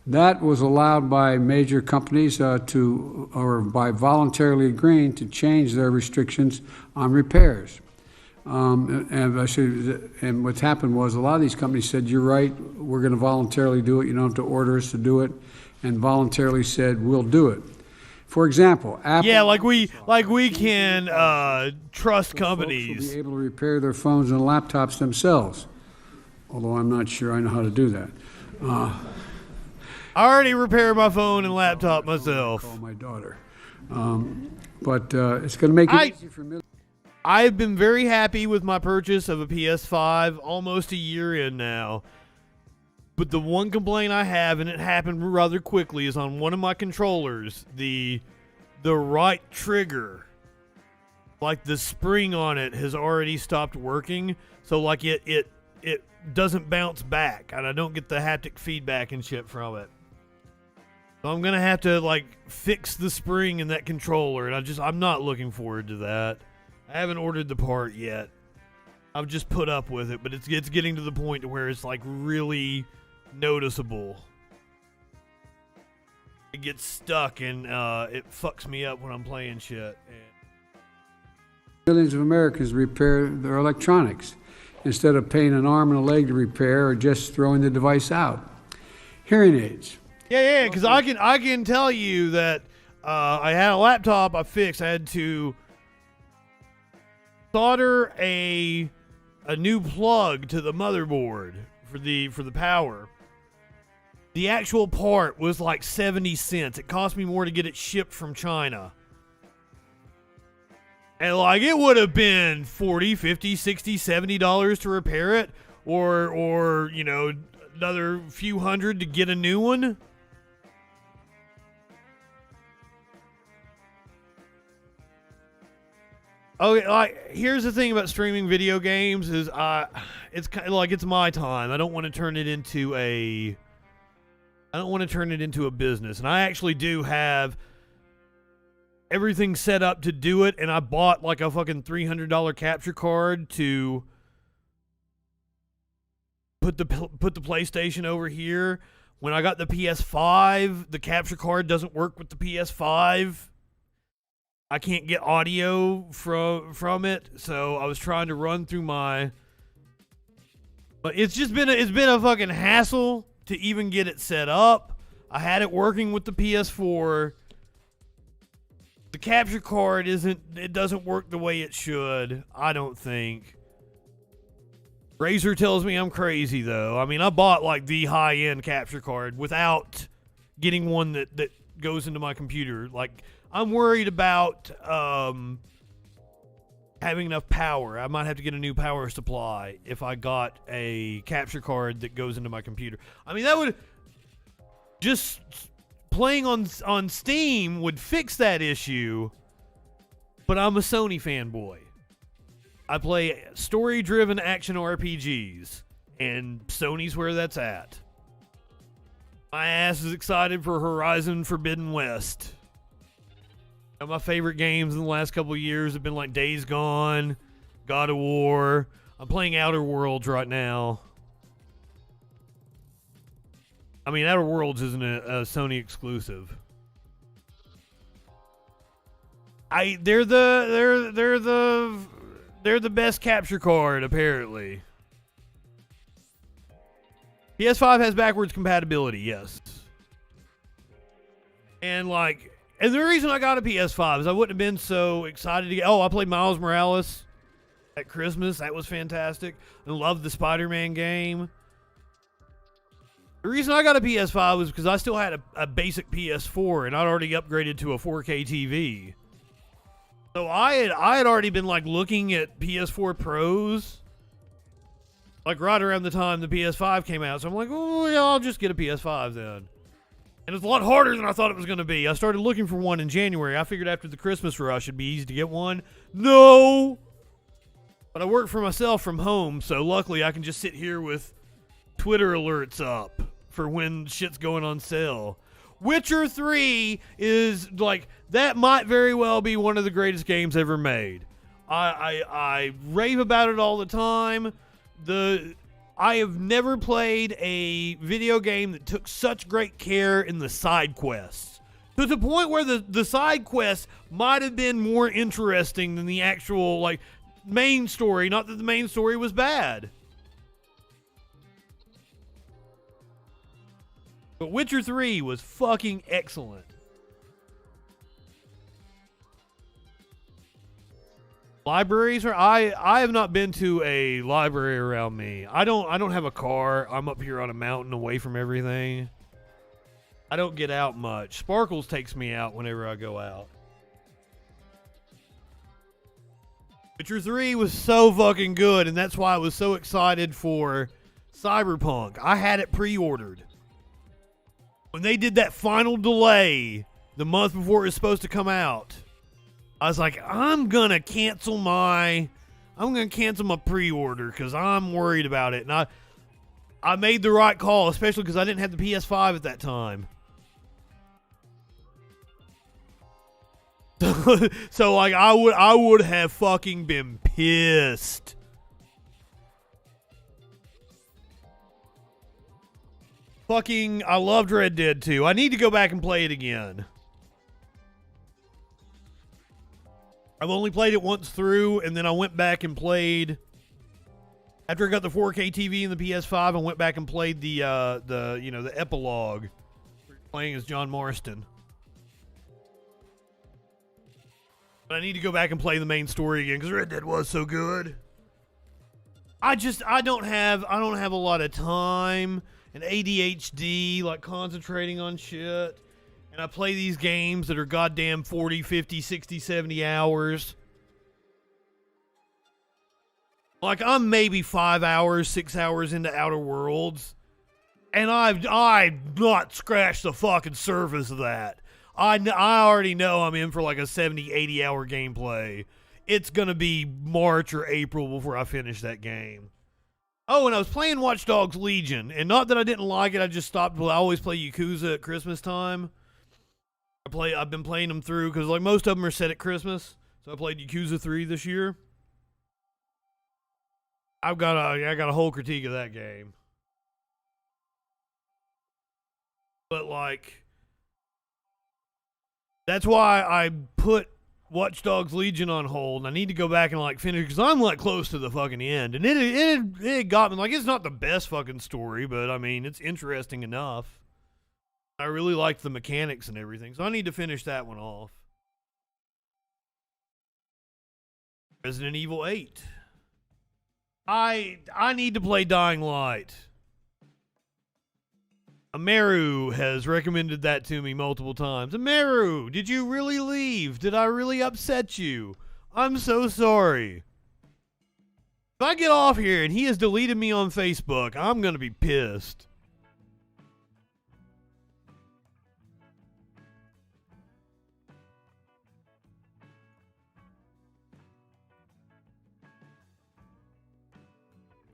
That was allowed by major companies by voluntarily agreeing to change their restrictions on repairs. And what's happened was a lot of these companies said, you're right, we're going to voluntarily do it. You don't have to order us to do it. And voluntarily said, we'll do it. For example, Apple. Yeah, like we can trust companies. Will be able to repair their phones and laptops themselves. Although I'm not sure I know how to do that. I already repaired my phone and laptop myself. Call my daughter. But it's going to make it easy for me. I've been very happy with my purchase of a PS5 almost a year in now. But the one complaint I have, and it happened rather quickly, is on one of my controllers, the right trigger. Like the spring on it has already stopped working. So like it doesn't bounce back, and I don't get the haptic feedback and shit from it. So I'm gonna have to like fix the spring in that controller, and I'm not looking forward to that. I haven't ordered the part yet. I've just put up with it, but it's getting to the point to where it's like really noticeable. It gets stuck and it fucks me up when I'm playing shit. Millions of Americans repair their electronics instead of paying an arm and a leg to repair or just throwing the device out. Hearing aids. Yeah, because I can tell you that I had a laptop I fixed. I had to solder a new plug to the motherboard for the power. The actual part was like 70 cents. It cost me more to get it shipped from China. And like it would have been $40, $50, $60, $70 to repair it, or you know, another few hundred to get a new one. Okay, like here's the thing about streaming video games is it's kind of like it's my time. I don't want to turn it into a business, and I actually do have everything set up to do it, and I bought like a fucking $300 capture card to put the PlayStation over here. When I got the PS5, the capture card doesn't work with the PS5. I can't get audio from it, so I was trying to run through my. But it's been a fucking hassle to even get it set up. I had it working with the PS4. The capture card doesn't work the way it should, I don't think. Razer tells me I'm crazy, though. I mean, I bought, like, the high-end capture card without getting one that goes into my computer. Like, I'm worried about having enough power. I might have to get a new power supply if I got a capture card that goes into my computer. I mean, that would... Just playing on Steam would fix that issue, but I'm a Sony fanboy. I play story-driven action RPGs, and Sony's where that's at. My ass is excited for Horizon Forbidden West. My favorite games in the last couple of years have been like Days Gone, God of War. I'm playing Outer Worlds right now. I mean, Outer Worlds isn't a Sony exclusive. They're the best capture card, apparently. PS5 has backwards compatibility, yes. And the reason I got a PS5 is I wouldn't have been so excited to get. Oh, I played Miles Morales at Christmas. That was fantastic. I loved the Spider-Man game. The reason I got a PS5 was because I still had a basic PS4, and I'd already upgraded to a 4K TV. So I had already been looking at PS4 Pros, right around the time the PS5 came out. So I'm like, oh yeah, I'll just get a PS5 then. And it's a lot harder than I thought it was going to be. I started looking for one in January. I figured after the Christmas rush it'd be easy to get one. No! But I work for myself from home, so luckily I can just sit here with Twitter alerts up for when shit's going on sale. Witcher 3 is, that might very well be one of the greatest games ever made. I rave about it all the time. I have never played a video game that took such great care in the side quests. To the point where the side quests might have been more interesting than the actual, main story. Not that the main story was bad. But Witcher 3 was fucking excellent. Libraries are I have not been to a library around me. I don't have a car. I'm up here on a mountain away from everything. I don't get out much. Sparkles takes me out whenever I go out. Witcher 3 was so fucking good, and that's why I was so excited for Cyberpunk. I had it pre-ordered. When they did that final delay the month before it was supposed to come out, I was like, I'm gonna cancel my pre-order because I'm worried about it. And I made the right call, especially because I didn't have the PS5 at that time. So I would have fucking been pissed. I loved Red Dead 2. I need to go back and play it again. I've only played it once through, and then I went back and played. After I got the 4K TV and the PS5, I went back and played the epilogue, playing as John Marston. But I need to go back and play the main story again because Red Dead was so good. I don't have a lot of time and ADHD, concentrating on shit. And I play these games that are goddamn 40, 50, 60, 70 hours. I'm maybe 5 hours, 6 hours into Outer Worlds. And I've not scratched the fucking surface of that. I already know I'm in for a 70, 80 hour gameplay. It's gonna be March or April before I finish that game. Oh, and I was playing Watch Dogs Legion. And not that I didn't like it, I just stopped. I always play Yakuza at Christmas time. I've been playing them through because like most of them are set at Christmas. So I played Yakuza 3 this year. I got a whole critique of that game. But like, that's why I put Watch Dogs Legion on hold. And I need to go back and like finish because I'm like close to the fucking end. And it got me like, it's not the best fucking story, but I mean it's interesting enough. I really liked the mechanics and everything, so I need to finish that one off. Resident Evil 8. I need to play Dying Light. Amaru has recommended that to me multiple times. Amaru, did you really leave? Did I really upset you? I'm so sorry. If I get off here and he has deleted me on Facebook, I'm going to be pissed.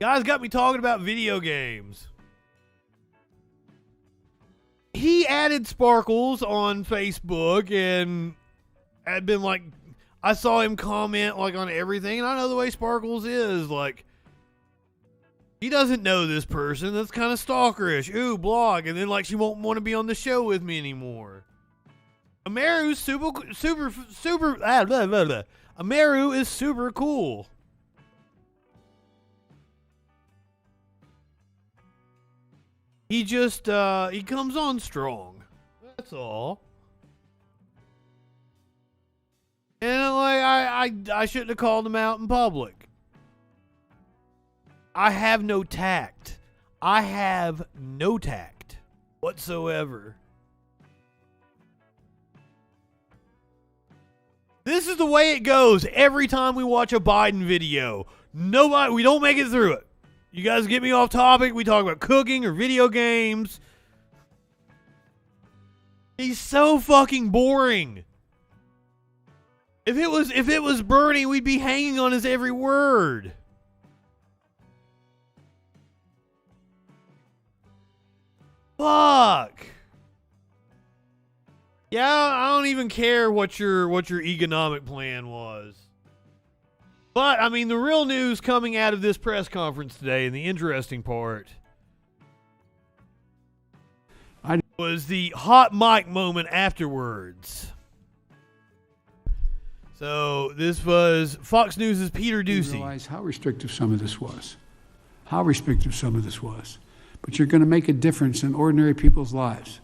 Guys got me talking about video games. He added Sparkles on Facebook and had been like, I saw him comment like on everything, and I know the way Sparkles is. Like, he doesn't know this person. That's kind of stalkerish. Ooh, blog. And then like she won't want to be on the show with me anymore. Amaru's super. Amaru is super cool. He just, he comes on strong. That's all. And like, I shouldn't have called him out in public. I have no tact. I have no tact whatsoever. This is the way it goes every time we watch a Biden video. We don't make it through it. You guys get me off topic. We talk about cooking or video games. He's so fucking boring. If it was Bernie, we'd be hanging on his every word. Fuck. Yeah, I don't even care what your economic plan was. But, I mean, the real news coming out of this press conference today, and the interesting part, was the hot mic moment afterwards. So, this was Fox News' Peter Doocy. Realize how restrictive some of this was. How restrictive some of this was. But you're going to make a difference in ordinary people's lives.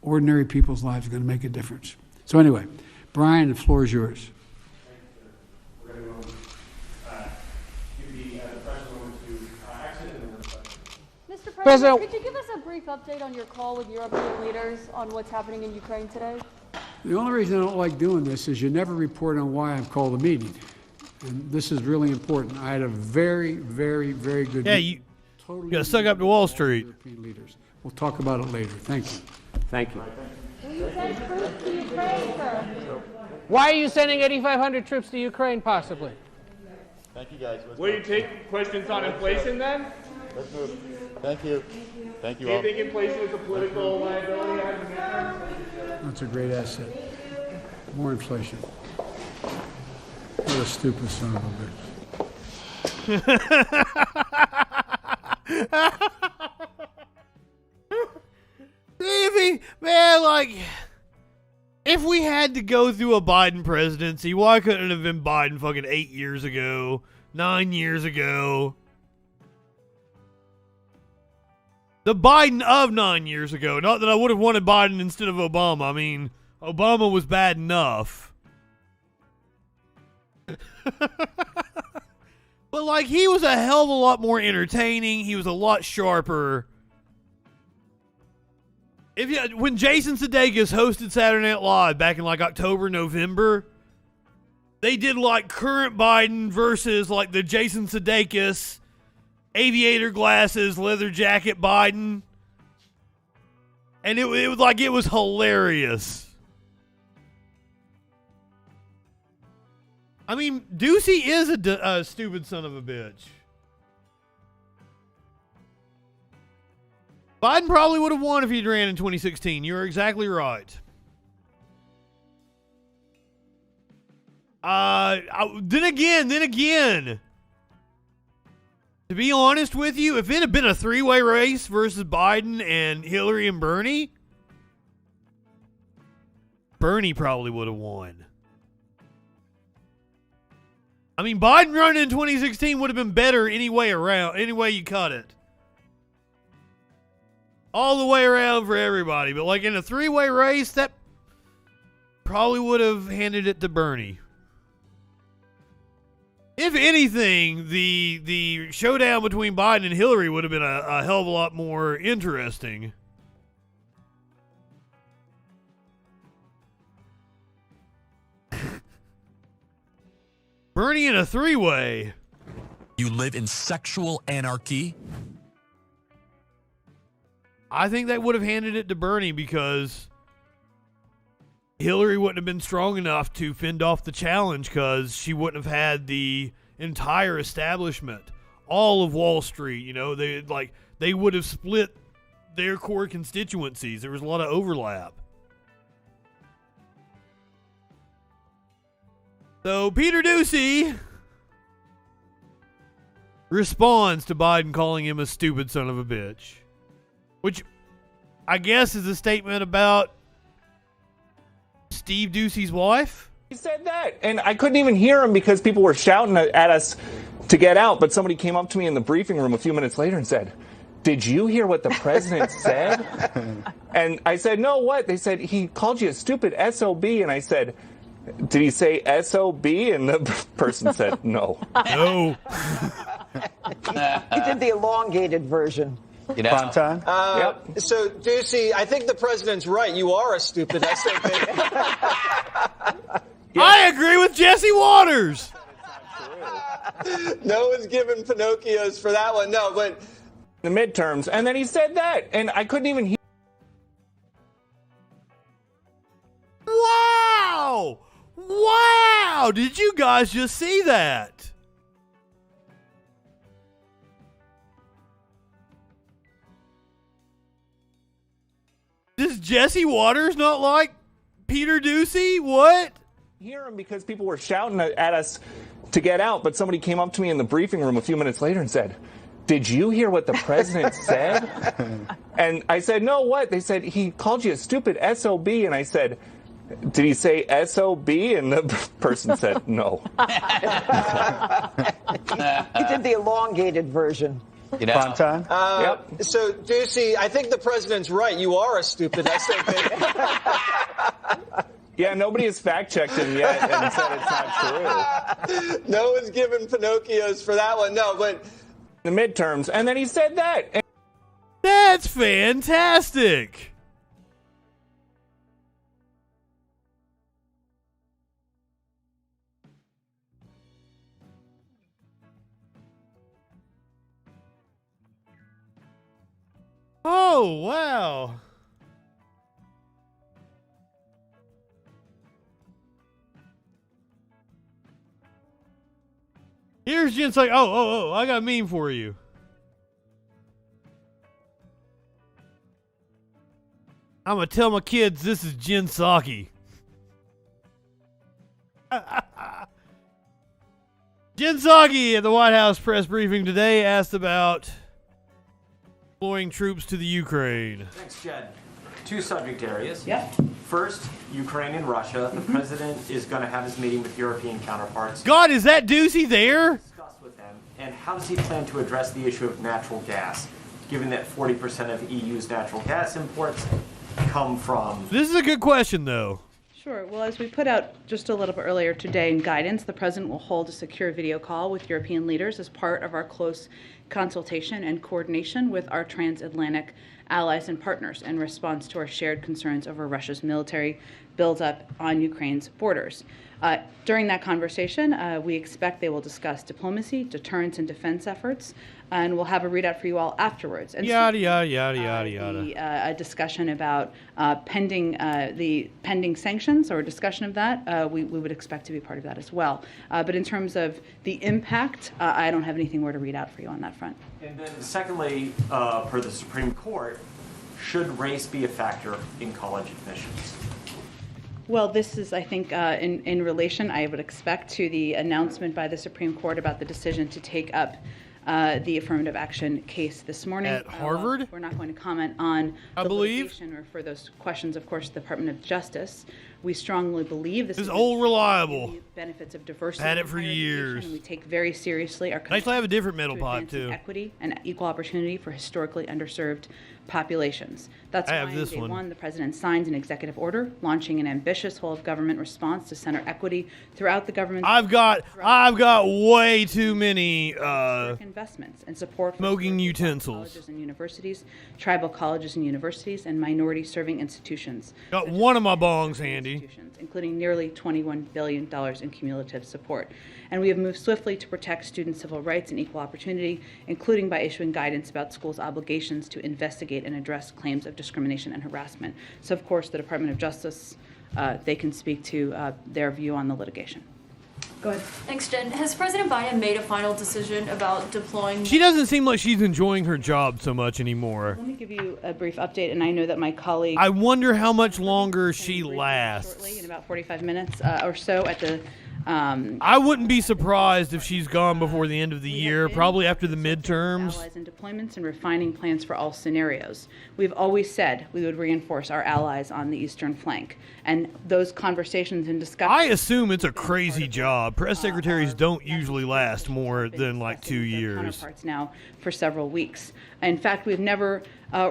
Ordinary people's lives are going to make a difference. So anyway, Brian, the floor is yours. Mr. President, could you give us a brief update on your call with European leaders on what's happening in Ukraine today? The only reason I don't like doing this is you never report on why I've called a meeting. And this is really important. I had a very, very, very good meeting. You got to suck up to Wall Street. European leaders. We'll talk about it later. Thank you. Thank you. Will you send troops to Ukraine, sir? Why are you sending 8,500 troops to Ukraine, possibly? Thank you, guys. Will you take questions on inflation then? Let's move. Thank you. Thank you all. Do all. you think inflation is a political liability? That's a great asset. More inflation. What a stupid son of a bitch. Man, like, if we had to go through a Biden presidency, why couldn't it have been Biden fucking 8 years ago, 9 years ago? The Biden of 9 years ago. Not that I would have wanted Biden instead of Obama. I mean, Obama was bad enough. But, like, he was a hell of a lot more entertaining. He was a lot sharper. When Jason Sudeikis hosted Saturday Night Live back in, like, October, November, they did, like, current Biden versus, like, the Jason Sudeikis aviator glasses, leather jacket Biden. And it was hilarious. I mean, Ducey is a stupid son of a bitch. Biden probably would have won if he'd ran in 2016. You're exactly right. Then again. To be honest with you, if it had been a three-way race versus Biden and Hillary and Bernie, Bernie probably would have won. I mean, Biden running in 2016 would have been better any way around, any way you cut it. All the way around for everybody. But like in a three-way race, that probably would have handed it to Bernie. If anything, the showdown between Biden and Hillary would have been a hell of a lot more interesting. Bernie in a three-way. You live in sexual anarchy? I think that would have handed it to Bernie because Hillary wouldn't have been strong enough to fend off the challenge because she wouldn't have had the entire establishment, all of Wall Street. You know, they would have split their core constituencies. There was a lot of overlap. So Peter Doocy responds to Biden calling him a stupid son of a bitch, which I guess is a statement about Steve Doocy's wife? He said that, and I couldn't even hear him because people were shouting at us to get out, but somebody came up to me in the briefing room a few minutes later and said, "Did you hear what the president said?" And I said, "No, what?" They said, "He called you a stupid SOB," and I said, "Did he say SOB?" And the person said, "No." No. He did the elongated version. You know? Fontan? Yep. So, Doocy, I think the president's right. You are a stupid SOB. I agree with Jesse Waters. No one's giving Pinocchios for that one. No, but the midterms. And then he said that, and I couldn't even hear. Wow! Wow! Did you guys just see that? Does Jesse Waters not like Peter Doocy? What? Hear him because people were shouting at us to get out, but somebody came up to me in the briefing room a few minutes later and said, "Did you hear what the president said?" And I said, "No, what?" They said, "He called you a stupid SOB," and I said, "Did he say SOB?" And the person said, "No." he did the elongated version. You know? Fontan? Yep. So, Doocy, I think the president's right. You are a stupid SOB. Yeah, nobody has fact-checked him yet and said it's not true. No one's giving Pinocchios for that one. No, but the midterms. And then he said that. That's fantastic. Oh, wow. Here's Jen's like, oh, I got a meme for you. I'm going to tell my kids this is Jen Psaki. Jen Psaki at the White House press briefing today asked about deploying troops to the Ukraine. Thanks, Jed. Two subject areas. Yep. First, Ukraine and Russia. The president is going to have his meeting with European counterparts. God, is that Doocy there? Discuss with them. And how does he plan to address the issue of natural gas, given that 40% of EU's natural gas imports come from... This is a good question, though. Sure. Well, as we put out just a little bit earlier today in guidance, the president will hold a secure video call with European leaders as part of our close consultation and coordination with our transatlantic allies and partners in response to our shared concerns over Russia's military buildup on Ukraine's borders. During that conversation, we expect they will discuss diplomacy, deterrence, and defense efforts, and we'll have a readout for you all afterwards. And yada, yada, yada, yada. A discussion about pending sanctions or a discussion of that, we would expect to be part of that as well. But in terms of the impact, I don't have anything more to read out for you on that front. And then secondly, per the Supreme Court, should race be a factor in college admissions? Well, this is, I think, in relation, I would expect, to the announcement by the Supreme Court about the decision to take up the affirmative action case this morning. At Harvard? We're not going to comment on I the believe. litigation or for those questions, of course, the Department of Justice. We strongly believe this is old reliable. Benefits of diversity. Had it for years. And we take very seriously our nice to have a different metal pot too. Equity and equal opportunity for historically underserved populations. That's why on day one, the president signed an executive order launching an ambitious whole of government response to center equity throughout the government. I've got way too many investments and support for smoking utensils. Colleges and universities, tribal colleges and universities, and minority serving institutions. Got one of my bongs handy. Including nearly $21 billion in cumulative support. And we have moved swiftly to protect student civil rights and equal opportunity, including by issuing guidance about schools' obligations to investigate and address claims of discrimination and harassment. So, of course, the Department of Justice, they can speak to their view on the litigation. Go ahead. Thanks, Jen. Has President Biden made a final decision about deploying... She doesn't seem like she's enjoying her job so much anymore. Let me give you a brief update, and I know that my colleague... I wonder how much longer she lasts. Shortly, in about 45 minutes or so at the... I wouldn't be surprised if she's gone before the end of the year, probably after the midterms. Allies and deployments and refining plans for all scenarios. We've always said we would reinforce our allies on the eastern flank, and those conversations and discussions. I assume it's a crazy job. Press secretaries don't usually last more than like 2 years. Counterparts now for several weeks. In fact, we've never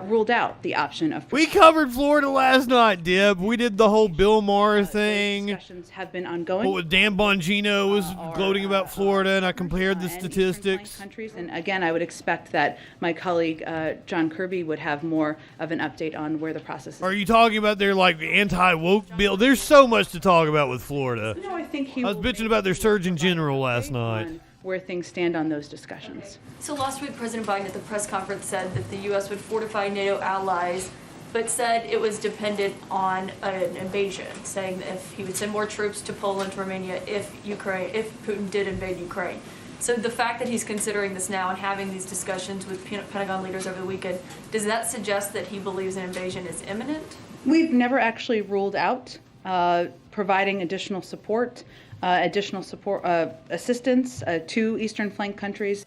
ruled out the option of. We covered Florida last night, Deb. We did the whole Bill Maher thing. Discussions have been ongoing. What Dan Bongino was gloating about Florida, and I compared the statistics. Countries, and again, I would expect that my colleague John Kirby would have more of an update on where the process is. Are you talking about their like anti-woke bill? There's so much to talk about with Florida. No, I think I was bitching about their Surgeon General last night. Where things stand on those discussions. So last week, President Biden at the press conference said that the U.S. would fortify NATO allies, but said it was dependent on an invasion, saying that if he would send more troops to Poland, Romania, if Putin did invade Ukraine. So the fact that he's considering this now and having these discussions with Pentagon leaders over the weekend, does that suggest that he believes an invasion is imminent? We've never actually ruled out providing additional support. Assistance to Eastern Flank countries.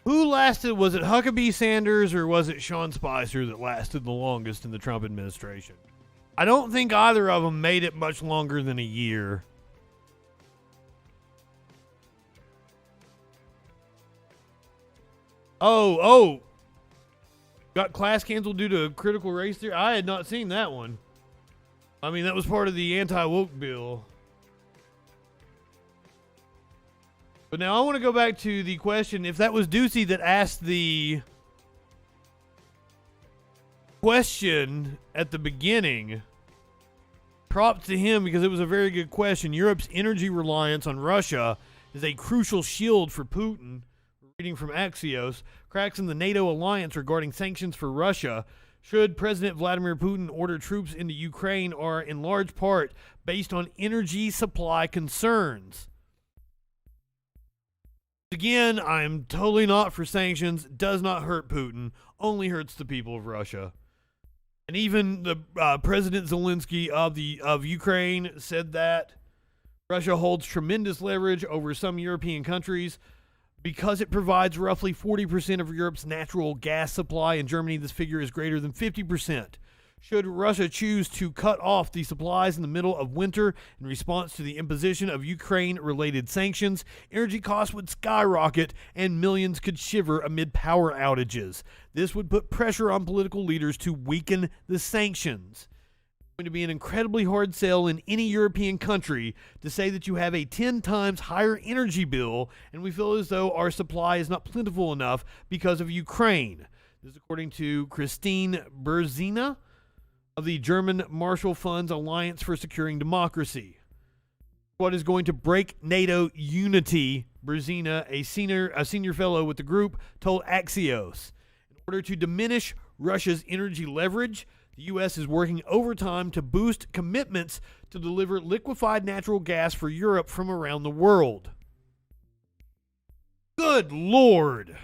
Who lasted? Was it Huckabee Sanders or was it Sean Spicer that lasted the longest in the Trump administration? I don't think either of them made it much longer than a year. Oh. Got class canceled due to a critical race theory? I had not seen that one. I mean, that was part of the anti-woke bill. But now I want to go back to the question, if that was Ducey that asked the question at the beginning, props to him because it was a very good question. Europe's energy reliance on Russia is a crucial shield for Putin. Reading from Axios, cracks in the NATO alliance regarding sanctions for Russia should President Vladimir Putin order troops into Ukraine are in large part based on energy supply concerns. Again, I'm totally not for sanctions. Does not hurt Putin. Only hurts the people of Russia. And even the President Zelensky of Ukraine said that Russia holds tremendous leverage over some European countries because it provides roughly 40% of Europe's natural gas supply. In Germany, this figure is greater than 50%. Should Russia choose to cut off the supplies in the middle of winter in response to the imposition of Ukraine-related sanctions, energy costs would skyrocket and millions could shiver amid power outages. This would put pressure on political leaders to weaken the sanctions. It's going to be an incredibly hard sell in any European country to say that you have a 10 times higher energy bill and we feel as though our supply is not plentiful enough because of Ukraine. This is according to Christine Berzina of the German Marshall Fund's Alliance for Securing Democracy. What is going to break NATO unity, Berzina, a senior fellow with the group, told Axios. In order to diminish Russia's energy leverage, the U.S. is working overtime to boost commitments to deliver liquefied natural gas for Europe from around the world. Good Lord.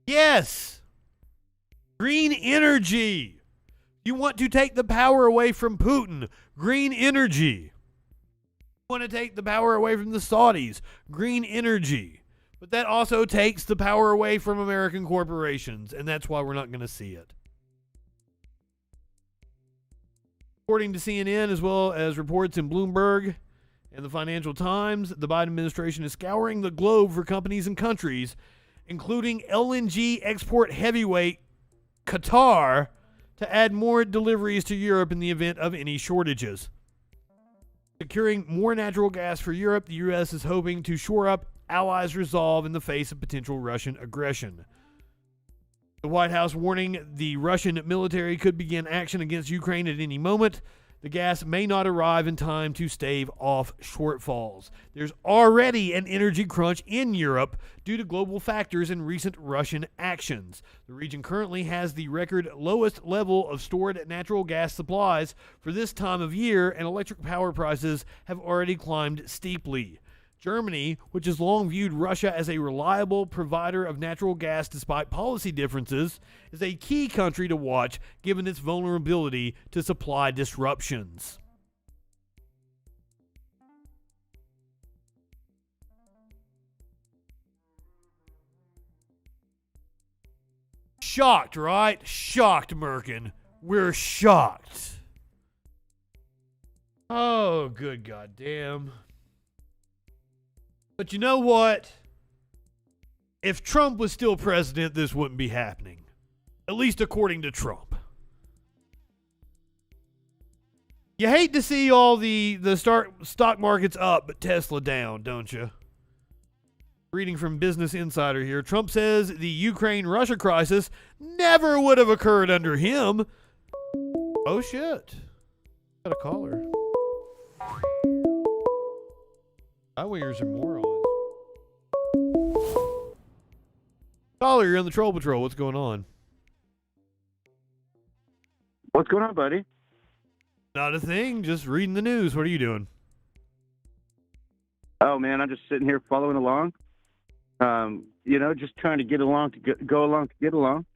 Yes. Green energy. You want to take the power away from Putin. Green energy. You want to take the power away from the Saudis. Green energy. But that also takes the power away from American corporations, and that's why we're not going to see it. According to CNN, as well as reports in Bloomberg and the Financial Times, the Biden administration is scouring the globe for companies and countries, including LNG export heavyweight Qatar, to add more deliveries to Europe in the event of any shortages. Securing more natural gas for Europe, the U.S. is hoping to shore up allies' resolve in the face of potential Russian aggression. The White House warning the Russian military could begin action against Ukraine at any moment. The gas may not arrive in time to stave off shortfalls. There's already an energy crunch in Europe due to global factors and recent Russian actions. The region currently has the record lowest level of stored natural gas supplies for this time of year, and electric power prices have already climbed steeply. Germany, which has long viewed Russia as a reliable provider of natural gas despite policy differences, is a key country to watch given its vulnerability to supply disruptions. Shocked, right? Shocked, Merkin. We're shocked. Oh, good goddamn. But you know what? If Trump was still president, this wouldn't be happening. At least according to Trump. You hate to see all the stock markets up, but Tesla down, don't you? Reading from Business Insider here. Trump says the Ukraine-Russia crisis never would have occurred under him. Oh, shit. Got a caller. Highwayers are morons. Caller, you're on the Troll Patrol. What's going on? What's going on, buddy? Not a thing. Just reading the news. What are you doing? Oh, man, I'm just sitting here following along. Just trying to get along to go along to get along.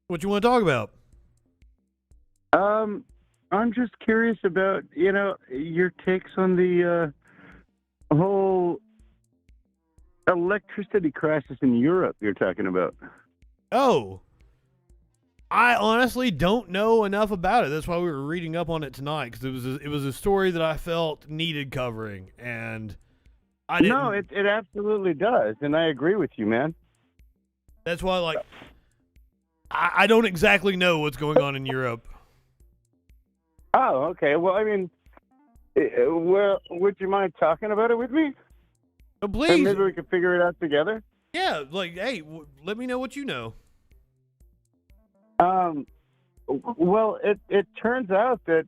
What you want to talk about? I'm just curious about, your takes on the whole electricity crisis in Europe you're talking about. Oh. I honestly don't know enough about it. That's why we were reading up on it tonight, because it was a story that I felt needed covering, and I didn't. No, it absolutely does, and I agree with you, man. That's why, I don't exactly know what's going on in Europe. Oh, okay. Well, I mean, would you mind talking about it with me? Oh, please. And maybe we can figure it out together. Yeah, hey, let me know what you know. Well, it turns out that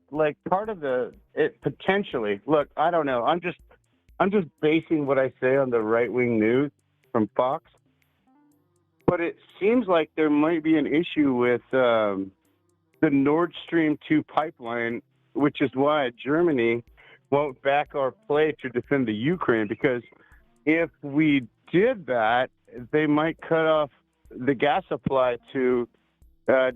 part of it potentially. Look, I don't know. I'm just basing what I say on the right-wing news from Fox. But it seems like there might be an issue with the Nord Stream 2 pipeline, which is why Germany won't back our play to defend the Ukraine, because if we did that, they might cut off the gas supply to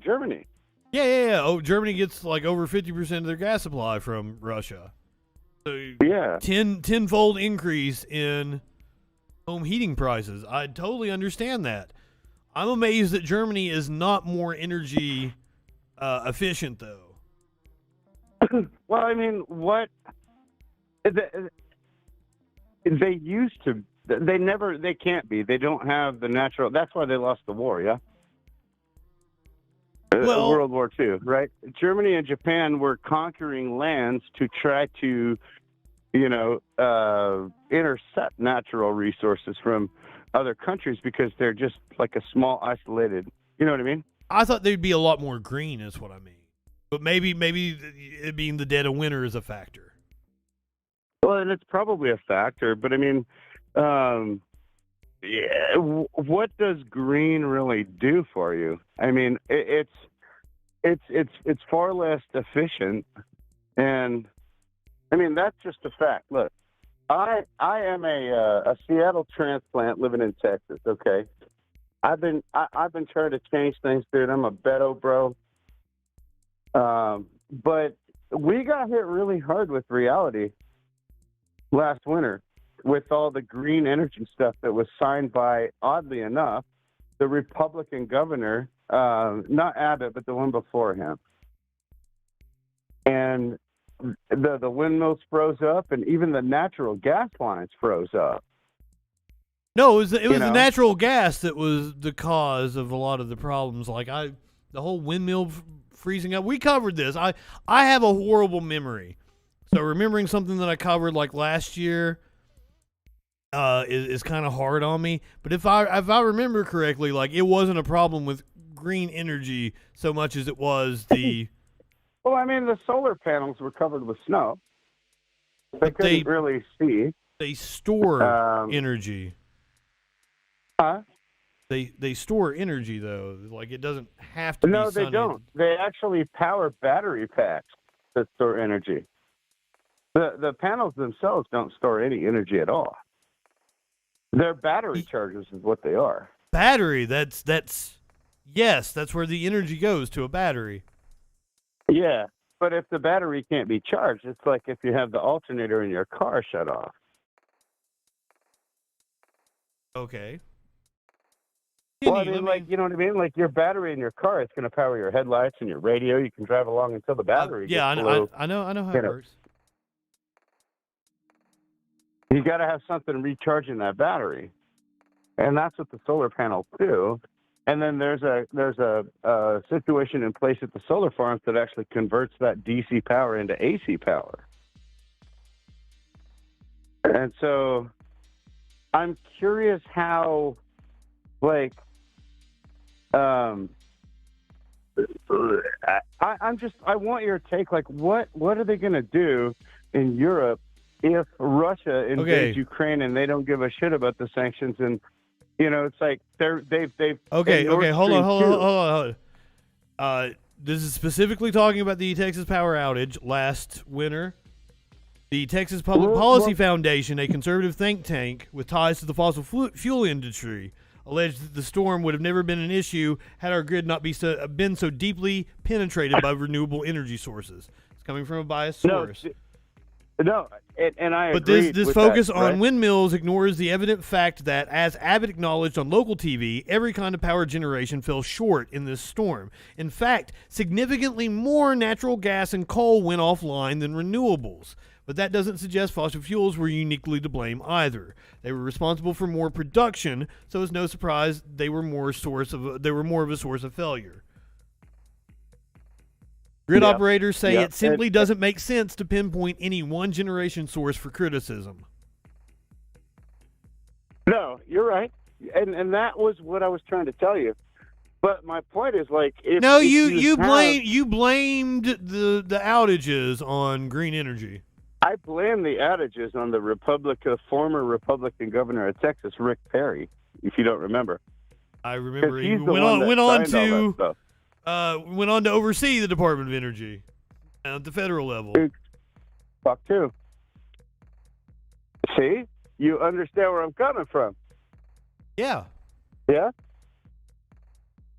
Germany. Yeah. Oh, Germany gets over 50% of their gas supply from Russia. So yeah, tenfold increase in home heating prices. I totally understand that. I'm amazed that Germany is not more energy efficient, though. Well, I mean, what they used to, they can't be. They don't have the natural. That's why they lost the war. Yeah. World War II, right? Germany and Japan were conquering lands to try to, intercept natural resources from other countries because they're just like a small, isolated. You know what I mean? I thought they'd be a lot more green, is what I mean. But maybe it being the dead of winter is a factor. Well, and it's probably a factor, but I mean, what does green really do for you? I mean, it's far less efficient, and I mean that's just a fact. Look, I am a Seattle transplant living in Texas. Okay, I've been trying to change things, dude. I'm a Beto bro. But we got hit really hard with reality last winter with all the green energy stuff that was signed by, oddly enough, the Republican governor, not Abbott, but the one before him. And the windmills froze up, and even the natural gas lines froze up. No, it was the natural gas that was the cause of a lot of the problems. Like the whole windmill freezing up. We covered this. I have a horrible memory, so remembering something that I covered like last year is kind of hard on me. But if I remember correctly, like it wasn't a problem with green energy so much as it was the. Well, I mean, the solar panels were covered with snow. They couldn't really see. They store energy. Huh? They store energy though. Like it doesn't have to be No, sunny. they don't. They actually power battery packs that store energy. The panels themselves don't store any energy at all. They're battery chargers is what they are. Battery, that's where the energy goes, to a battery. Yeah, but if the battery can't be charged, it's like if you have the alternator in your car shut off. Okay. Well, I mean, like, you know what I mean? Like your battery in your car, it's going to power your headlights and your radio. You can drive along until the battery gets below. I know how it works. You got to have something recharging that battery, and that's what the solar panels do. And then there's a situation in place at the solar farms that actually converts that DC power into AC power. And so I'm curious how, like, I want your take. Like, what are they going to do in Europe if Russia invades Ukraine and they don't give a shit about the sanctions? And you know, it's like they've Okay, hold on. This is specifically talking about the Texas power outage last winter. The Texas Public Policy Foundation, a conservative think tank with ties to the fossil fuel industry, alleged that the storm would have never been an issue had our grid not been so deeply penetrated by renewable energy sources. It's coming from a biased source. No, and I But agree this with focus that, on right? windmills ignores the evident fact that, as Abbott acknowledged on local TV, every kind of power generation fell short in this storm. In fact, significantly more natural gas and coal went offline than renewables. But that doesn't suggest fossil fuels were uniquely to blame either. They were responsible for more production, so it's no surprise they were more of a source of failure. Grid operators say it simply doesn't make sense to pinpoint any one generation source for criticism. No, you're right, and that was what I was trying to tell you. But my point is, like, you blamed the outages on green energy. I blame the outages on the former Republican governor of Texas, Rick Perry. If you don't remember, I remember. He went on to oversee the Department of Energy at the federal level. Fuck too. See, you understand where I'm coming from. Yeah. Yeah.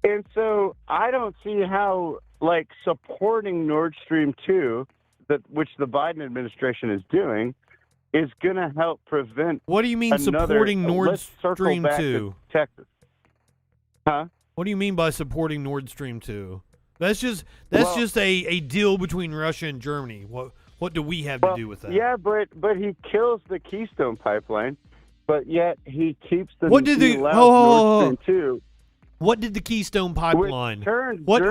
And so I don't see how, like, supporting Nord Stream 2, which the Biden administration is doing, is going to help prevent. What do you mean supporting Nord Stream 2? Texas. Huh? What do you mean by supporting Nord Stream 2? That's just a deal between Russia and Germany. What do we have to do with that? Yeah, but He kills the Keystone pipeline, but yet he keeps the Nord Stream 2. What did the Keystone pipeline? What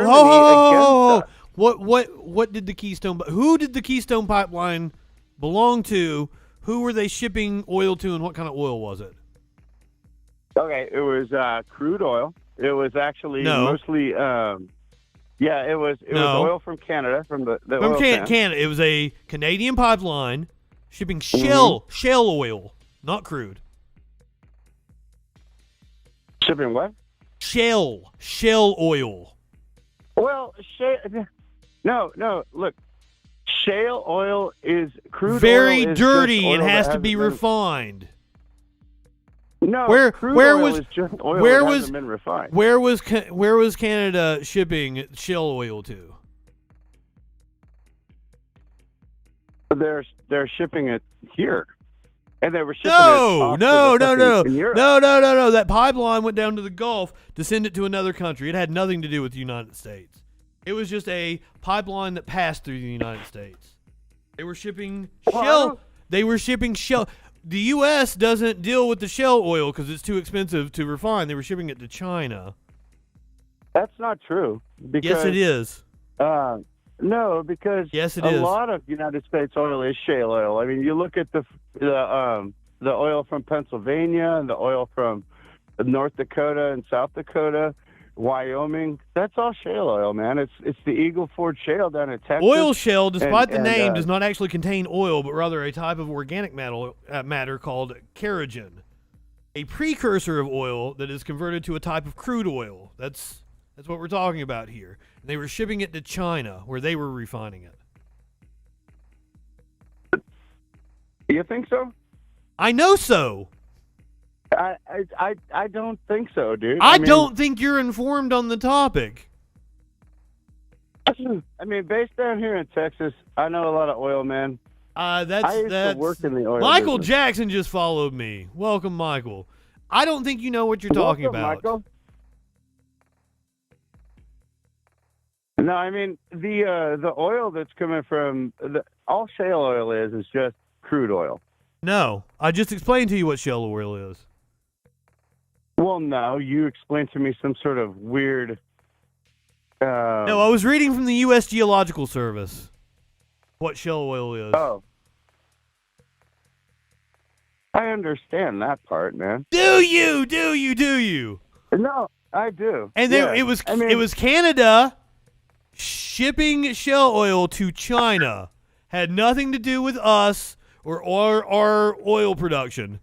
did the Keystone? Who did the Keystone pipeline belong to? Who were they shipping oil to, and what kind of oil was it? Okay, it was crude oil. It was actually mostly, it was oil from Canada, from Canada. It was a Canadian pipeline shipping shell oil, not crude. Shipping what? Shell oil. Well, no. Look, shale oil is crude. Very oil is dirty just oil and has that to be hasn't been- refined. No, crude oil is just oil that hasn't been refined. Where was Canada shipping shell oil to? they're shipping it here, and they were shipping No, it no, off to no, the no, fucking- in Europe. no. That pipeline went down to the Gulf to send it to another country. It had nothing to do with the United States. It was just a pipeline that passed through the United States. They were shipping shell. They were shipping shell. The U.S. doesn't deal with the shell oil because it's too expensive to refine. They were shipping it to China. That's not true. Because, Yes, it is. No, because Yes, it a is. lot of United States oil is shale oil. I mean, you look at the oil from Pennsylvania and the oil from North Dakota and South Dakota, Wyoming. That's all shale oil, man. It's the Eagle Ford Shale down in Texas. Oil shale, despite the name, uh, does not actually contain oil, but rather a type of organic matter called kerogen, a precursor of oil that is converted to a type of crude oil. That's what we're talking about here. And they were shipping it to China, where they were refining it. You think so? I know so. I don't think so, dude. I mean, don't think you're informed on the topic. I mean, based down here in Texas, I know a lot of oil men. I used to work in the oil Michael business. Jackson just followed me. Welcome, Michael. I don't think you know what you're talking Welcome, about. Michael. No, I mean the oil that's coming from all shale oil is just crude oil. No, I just explained to you what shale oil is. Well, no, you explained to me some sort of weird. No, I was reading from the U.S. Geological Service what shale oil is. Oh, I understand that part, man. Do you? Do you? Do you? No, I do. And then Yeah. it was Canada shipping shale oil to China. Had nothing to do with us or our oil production.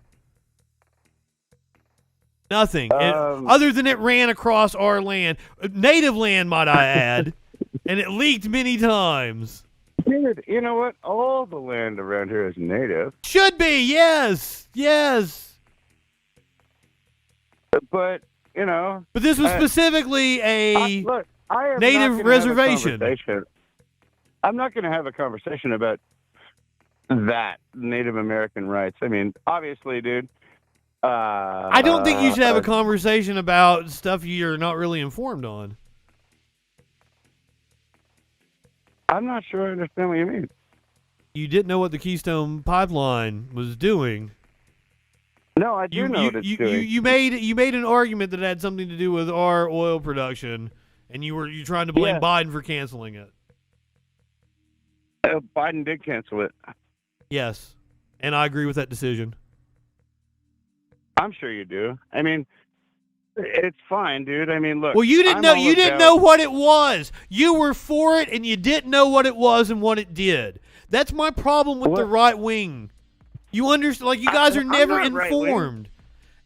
Nothing. Other than it ran across our land. Native land, might I add. And it leaked many times. Dude, you know what? All the land around here is native. Should be, yes. Yes. But, you know. But this was specifically a look, I am native not gonna reservation. have a conversation. I'm not going to have a conversation about that, Native American rights. I mean, obviously, dude. I don't think you should have a conversation about stuff you're not really informed on. I'm not sure I understand what you mean. You didn't know what the Keystone Pipeline was doing. No, I do know what it's doing. You made an argument that had something to do with our oil production, and you trying to blame Biden for canceling it. Biden did cancel it. Yes, and I agree with that decision. I'm sure you do. I mean, it's fine, dude. I mean, look. Well, you didn't know what it was. You were for it, and you didn't know what it was and what it did. That's my problem with the right wing. You understand? Like, you guys are never informed,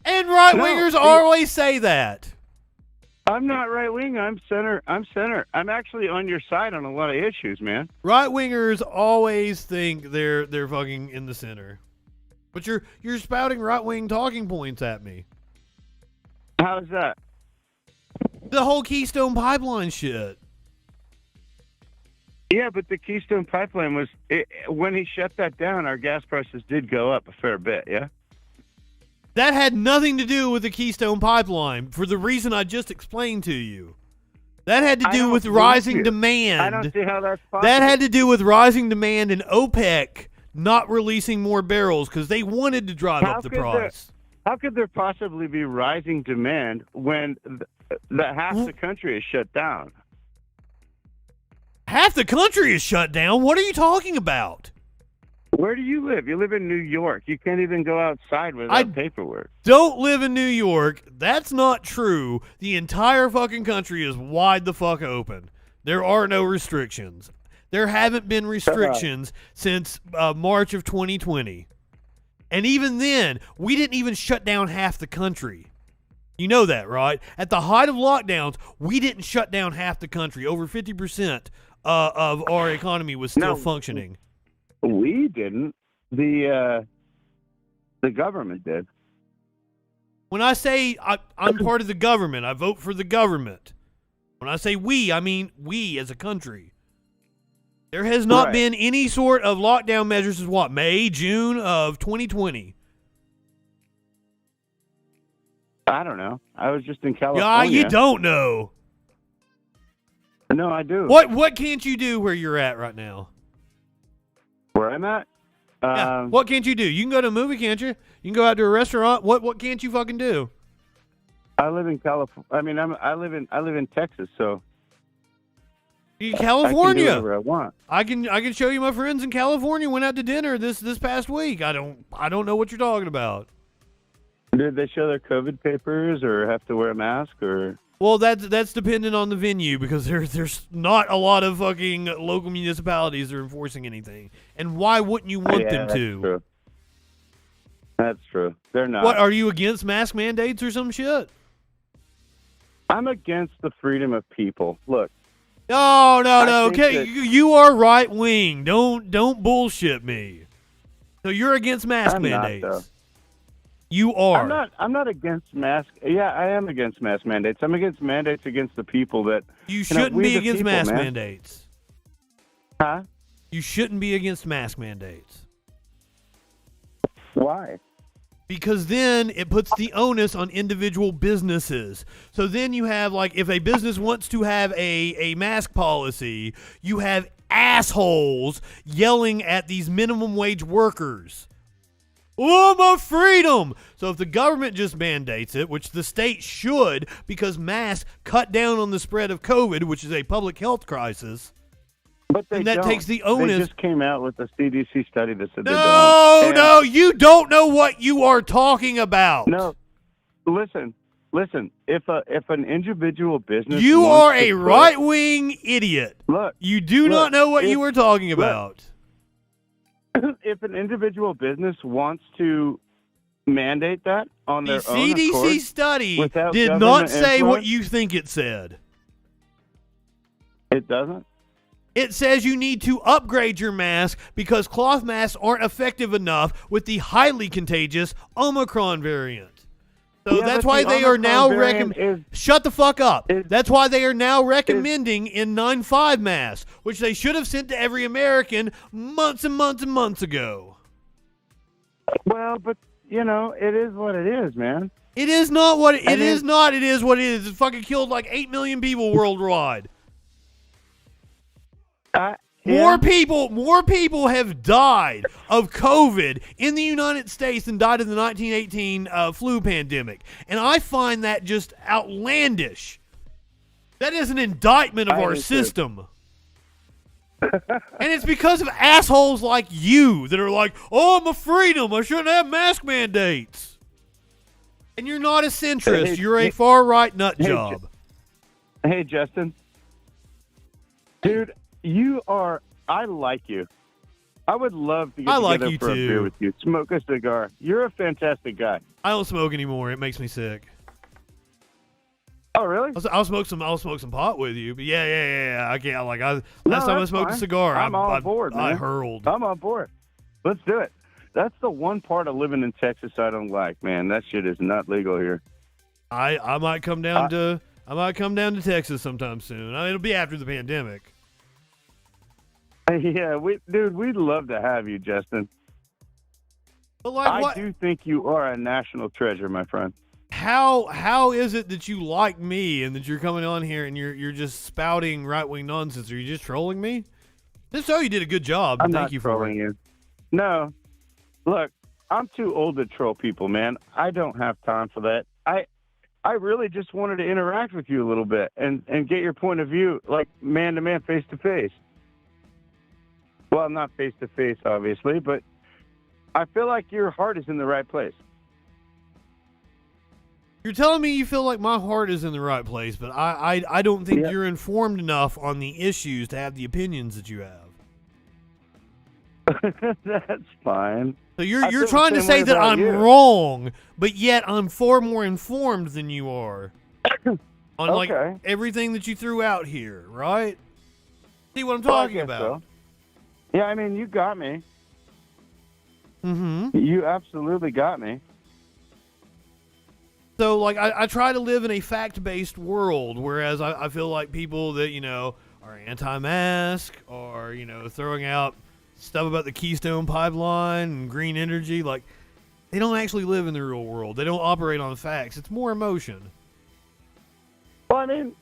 and right wingers always say that. I'm not right wing. I'm center. I'm actually on your side on a lot of issues, man. Right wingers always think they're fucking in the center. But you're spouting right-wing talking points at me. How's that? The whole Keystone Pipeline shit. Yeah, but the Keystone Pipeline was when he shut that down, our gas prices did go up a fair bit. Yeah. That had nothing to do with the Keystone Pipeline for the reason I just explained to you. That had to do with rising demand. I don't see how that's possible. That had to do with rising demand and OPEC not releasing more barrels because they wanted to drive up the price. How could there possibly be rising demand when half the country is shut down? Half the country is shut down? What are you talking about? Where do you live? You live in New York. You can't even go outside without paperwork. Don't live in New York. That's not true. The entire fucking country is wide the fuck open. There are no restrictions. There haven't been restrictions since March of 2020. And even then, we didn't even shut down half the country. You know that, right? At the height of lockdowns, we didn't shut down half the country. Over 50% of our economy was still functioning. We didn't. The government did. When I say I'm part of the government, I vote for the government. When I say we, I mean we as a country. There has not Right. been any sort of lockdown measures since what, May, June of 2020. I don't know. I was just in Yeah, California. you don't know. No, I do. What can't you do where you're at right now? Where I'm at? Yeah. What can't you do? You can go to a movie, can't you? You can go out to a restaurant. What can't you fucking do? I live in California. I mean, I live in Texas, so In I can do California. whatever I want. I can show you my friends in California went out to dinner this past week. I don't know what you're talking about. Did they show their COVID papers or have to wear a mask or? Well, that's dependent on the venue because there's not a lot of fucking local municipalities that are enforcing anything. And why wouldn't you want them that's to? True. That's true. They're not. What, are you against mask mandates or some shit? I'm against the freedom of people. Look. No. think Okay, that- you are right wing. Don't bullshit me. So you're against mask I'm not, mandates. though. You are. I'm not against mask. Yeah, I am against mask mandates. I'm against mandates against the people that. You know, shouldn't we be the against people, mask man. mandates. Huh? You shouldn't be against mask mandates. Why? Because then it puts the onus on individual businesses. So then you have, like, if a business wants to have a mask policy, you have assholes yelling at these minimum wage workers. Oh, my freedom! So if the government just mandates it, which the state should, because masks cut down on the spread of COVID, which is a public health crisis, But they and that don't. takes the onus. They just came out with a CDC study that said they No, don't. no, you don't know what you are talking about. No, listen. If an individual business, You wants are to a put- right-wing idiot. Look, You do not know what you were talking look. about. If an individual business wants to mandate that on The their own CDC accord, study without did not government say what influence, you think it said. It doesn't. It says you need to upgrade your mask because cloth masks aren't effective enough with the highly contagious Omicron variant. So Yeah, that's but why the they are Omicron now variant shut the fuck up. That's why they are now recommending N95 masks, which they should have sent to every American months and months and months ago. Well, but it is what it is, man. It is not what it And is. Not it is what it is. It fucking killed like 8 million people worldwide. More people have died of COVID in the United States than died in the 1918 flu pandemic. And I find that just outlandish. That is an indictment of our system. And it's because of assholes like you that are like, oh, I'm a freedom. I shouldn't have mask mandates. And you're not a centrist. You're a far-right nut job. Hey, Justin. Dude, I like you. I would love to get I like together you for a too. beer with you. Smoke a cigar. You're a fantastic guy. I don't smoke anymore. It makes me sick. Oh, really? I'll smoke some pot with you. But yeah. I can't. Last No, time I that's smoked a fine. cigar, I'm on board, I man. hurled. I'm on board. Let's do it. That's the one part of living in Texas I don't like, man. That shit is not legal here. I might come down to Texas sometime soon. It'll be after the pandemic. Yeah, we'd love to have you, Justin. But I do think you are a national treasure, my friend. How is it that you like me and that you're coming on here and you're just spouting right-wing nonsense? Are you just trolling me? This show you did a good job. I'm Thank not you for trolling you. No. Look, I'm too old to troll people, man. I don't have time for that. I really just wanted to interact with you a little bit and get your point of view, like man-to-man, face-to-face. Well, not face-to-face, obviously, but I feel like your heart is in the right place. You're telling me you feel like my heart is in the right place, but I don't think you're informed enough on the issues to have the opinions that you have. That's fine. So I you're feel trying the to same say way that about I'm you. wrong, but yet I'm far more informed than you are on like Okay. everything that you threw out here, right? See what I'm Well, I talking guess about? so. Yeah, I mean, you got me. Mm-hmm. You absolutely got me. So, like, I try to live in a fact-based world, whereas I feel like people that, are anti-mask, or throwing out stuff about the Keystone Pipeline and green energy. Like, they don't actually live in the real world. They don't operate on facts. It's more emotion. Well, I mean,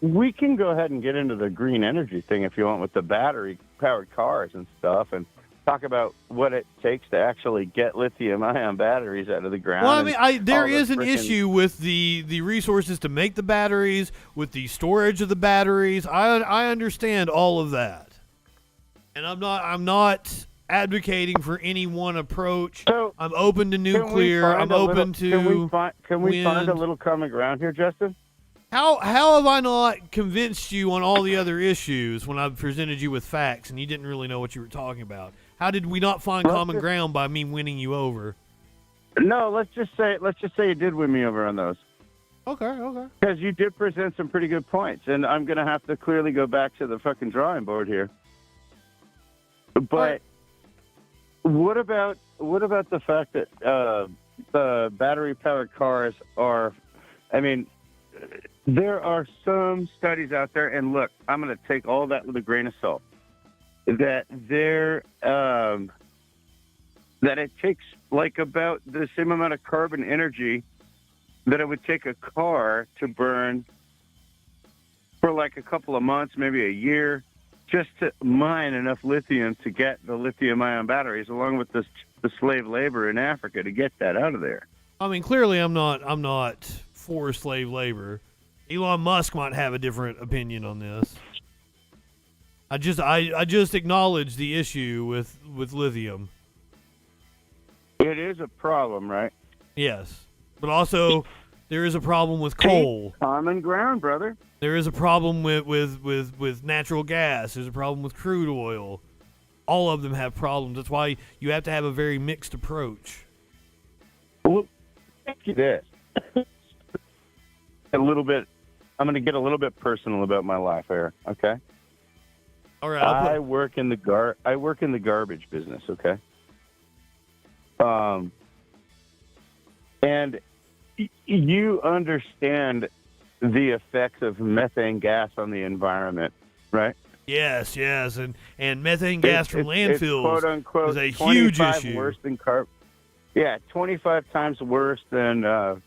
we can go ahead and get into the green energy thing if you want with the battery-powered cars and stuff, and talk about what it takes to actually get lithium-ion batteries out of the ground. Well, I mean, there is an issue with the resources to make the batteries, with the storage of the batteries. I understand all of that, and I'm not advocating for any one approach. So, I'm open to nuclear. I'm open to. Can we find a wind. little common ground here, Justin? How have I not convinced you on all the other issues when I presented you with facts and you didn't really know what you were talking about? How did we not find common ground by me winning you over? No, let's just say you did win me over on those. Okay. Because you did present some pretty good points, and I'm going to have to clearly go back to the fucking drawing board here. But what about the fact that the battery-powered cars are? I mean, there are some studies out there, and look, I'm going to take all that with a grain of salt. That it takes like about the same amount of carbon energy that it would take a car to burn for like a couple of months, maybe a year, just to mine enough lithium to get the lithium-ion batteries, along with the slave labor in Africa to get that out of there. I mean, clearly, I'm not for slave labor. Elon Musk might have a different opinion on this. I just acknowledge the issue with lithium. It is a problem, right? Yes, but also there is a problem with coal. Common ground, brother. There is a problem with natural gas. There's a problem with crude oil. All of them have problems. That's why you have to have a very mixed approach. Well, thank you. This a little bit. I'm going to get a little bit personal about my life here. Okay. All right. I work in the garbage business. Okay. And you understand the effects of methane gas on the environment, right? Yes, and methane gas from landfills quote unquote is a huge issue. Worse than 25 times worse than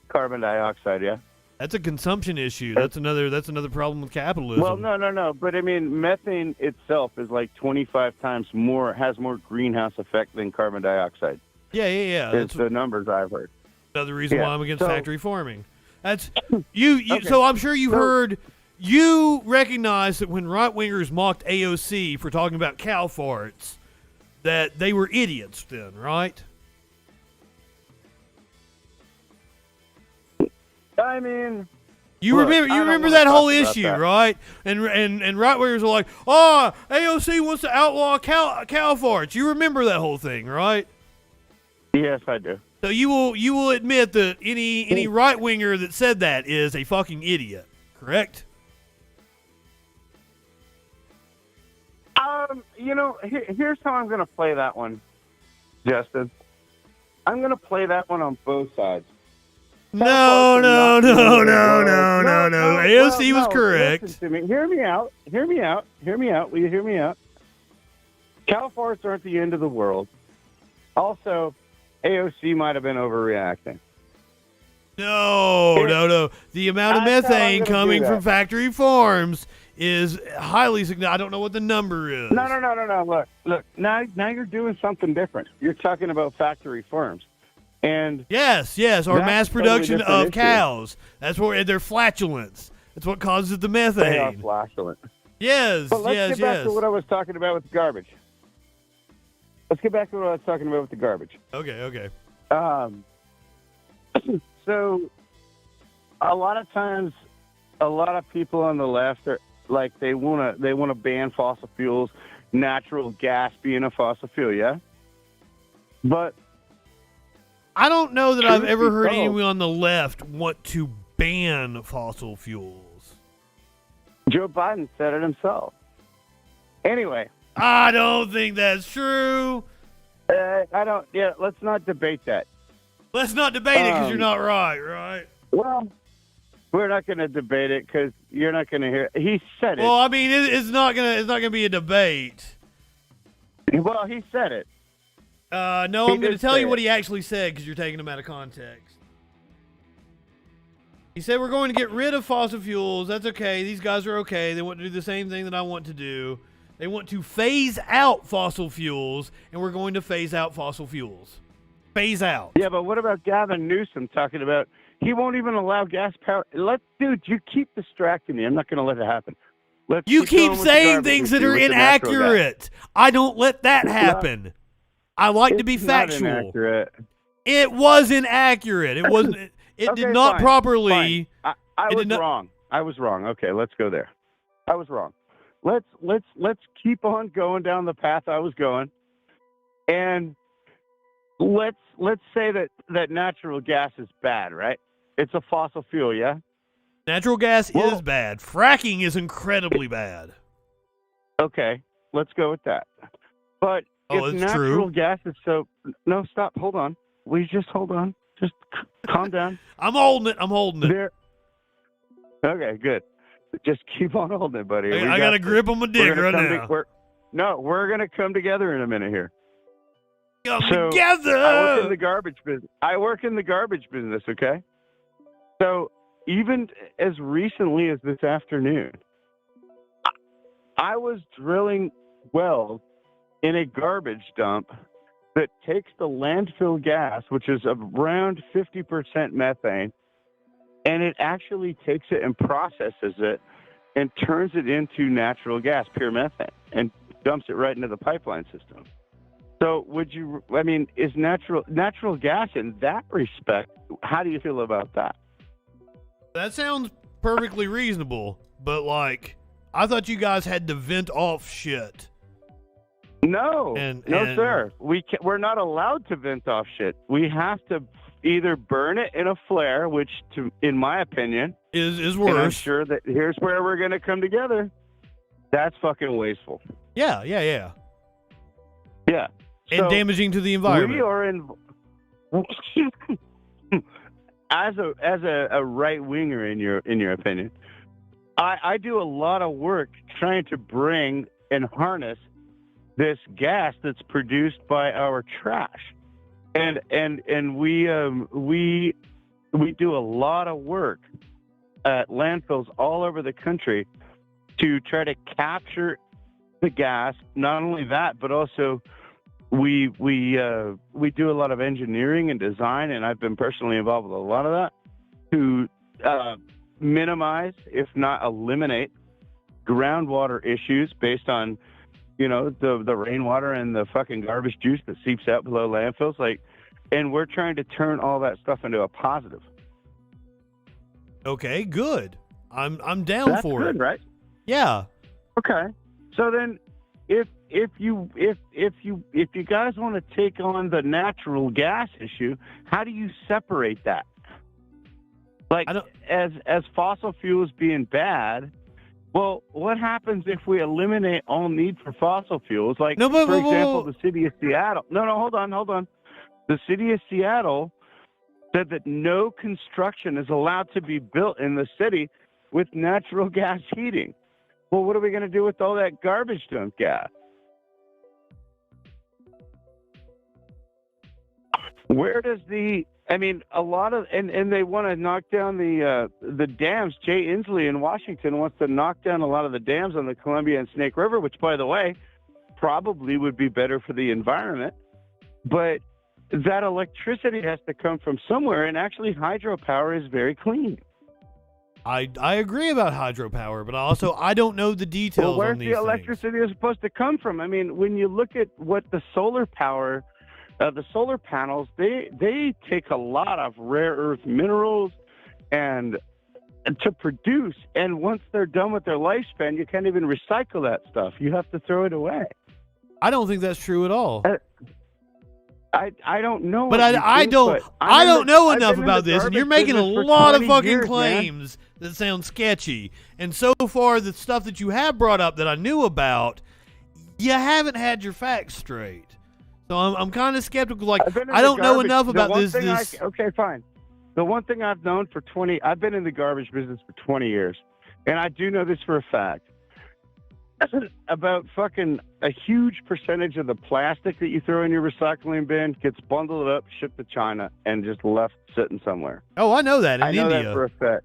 carbon dioxide. Yeah. That's a consumption issue. That's another problem with capitalism. Well, no. But I mean, methane itself is like 25 times more, has more greenhouse effect than carbon dioxide. Yeah. It's the numbers I've heard. Another reason why I'm against factory farming. That's you. Okay. So I'm sure you recognize that when right-wingers mocked AOC for talking about cow farts, that they were idiots then, right? I mean, you remember that whole issue, right? And right-wingers are like, "Oh, AOC wants to outlaw cow farts." You remember that whole thing, right? Yes, I do. So you will admit that any right-winger that said that is a fucking idiot, correct? Here's how I'm going to play that one, Justin. I'm going to play that one on both sides. No. AOC was correct. Listen to me. Hear me out. Will you hear me out? Cow farts aren't the end of the world. Also, AOC might have been overreacting. No. The amount of methane coming from factory farms is highly significant. I don't know what the number is. No. Look. Now you're doing something different. You're talking about factory farms. And yes, or mass production of cows. That's where they're flatulence. That's what causes the methane. They are flatulent. Yes, but let's get back to what I was talking about with the garbage. Okay. So, a lot of times, a lot of people on the left are like they want to ban fossil fuels, natural gas being a fossil fuel, yeah. But I don't know that I've ever heard anyone on the left want to ban fossil fuels. Joe Biden said it himself. Anyway, I don't think that's true. I don't. Yeah, let's not debate that. Let's not debate it because you're not right? Well, We're not going to debate it because you're not going to hear. He said it. Well, I mean, it's not gonna be a debate. Well, he said it. No, I'm going to tell you what he actually said because you're taking him out of context. He said we're going to get rid of fossil fuels. That's okay. These guys are okay. They want to do the same thing that I want to do. They want to phase out fossil fuels, and we're going to phase out fossil fuels. Phase out. Yeah, but what about Gavin Newsom talking about he won't even allow gas power? Dude, you keep distracting me. I'm not going to let it happen. You keep saying things that are inaccurate. I don't let that happen. I like to be factual. Inaccurate. It was inaccurate. It wasn't. It Okay, did not fine, properly. fine. I was wrong. I was wrong. Okay, let's go there. I was wrong. Let's keep on going down the path I was going, and let's say that natural gas is bad, right? It's a fossil fuel, yeah. Natural gas is bad. Fracking is incredibly bad. Okay, let's go with that. But if natural gas is so no, stop. Hold on. We just hold on. Just calm down. I'm holding it. Okay, good. Just keep on holding it, buddy. I got a grip on my dick right now. We're going to come together in a minute here. Come together! I work in the garbage business. Okay? So even as recently as this afternoon, I was drilling wells in a garbage dump that takes the landfill gas, which is around 50% methane, and it actually takes it and processes it and turns it into natural gas, pure methane, and dumps it right into the pipeline system. So is natural gas in that respect, how do you feel about that? That sounds perfectly reasonable, but I thought you guys had to vent off shit. No, sir. We're not allowed to vent off shit. We have to either burn it in a flare, which, in my opinion, is worse. And I'm sure that here's where we're going to come together. That's fucking wasteful. Yeah. And so damaging to the environment. We are in. as a right winger, in your opinion, I do a lot of work trying to bring and harness this gas that's produced by our trash. And we do a lot of work at landfills all over the country to try to capture the gas. Not only that, but also we do a lot of engineering and design, and I've been personally involved with a lot of that to minimize, if not eliminate, groundwater issues based on the rainwater and the fucking garbage juice that seeps out below landfills. And we're trying to turn all that stuff into a positive. Okay, good. I'm down for it. That's good, right? Yeah. Okay. So then, if you guys want to take on the natural gas issue, how do you separate that? As fossil fuels being bad. Well, what happens if we eliminate all need for fossil fuels? For example, the city of Seattle. No, hold on. The city of Seattle said that no construction is allowed to be built in the city with natural gas heating. Well, what are we going to do with all that garbage dump gas? Where does a lot of, and they want to knock down the dams. Jay Inslee in Washington wants to knock down a lot of the dams on the Columbia and Snake River, which, by the way, probably would be better for the environment. But that electricity has to come from somewhere, and actually hydropower is very clean. I agree about hydropower, but also I don't know the details where's on these the electricity is supposed to come from? I mean, when you look at what the solar power, the solar panels, they take a lot of rare earth minerals and to produce, and once they're done with their lifespan, you can't even recycle that stuff. You have to throw it away. I don't think that's true at all. I don't know. But I don't know enough about this, and you're making a lot of fucking claims that sound sketchy. And so far, the stuff that you have brought up that I knew about, you haven't had your facts straight. So I'm kind of skeptical. I don't know enough about this. Okay, fine. the one thing I've known for I've been in the garbage business for 20 years, and I do know this for a fact. About fucking a huge percentage of the plastic that you throw in your recycling bin gets bundled up, shipped to China, and just left sitting somewhere. Oh, I know that in India. India. That for a fact.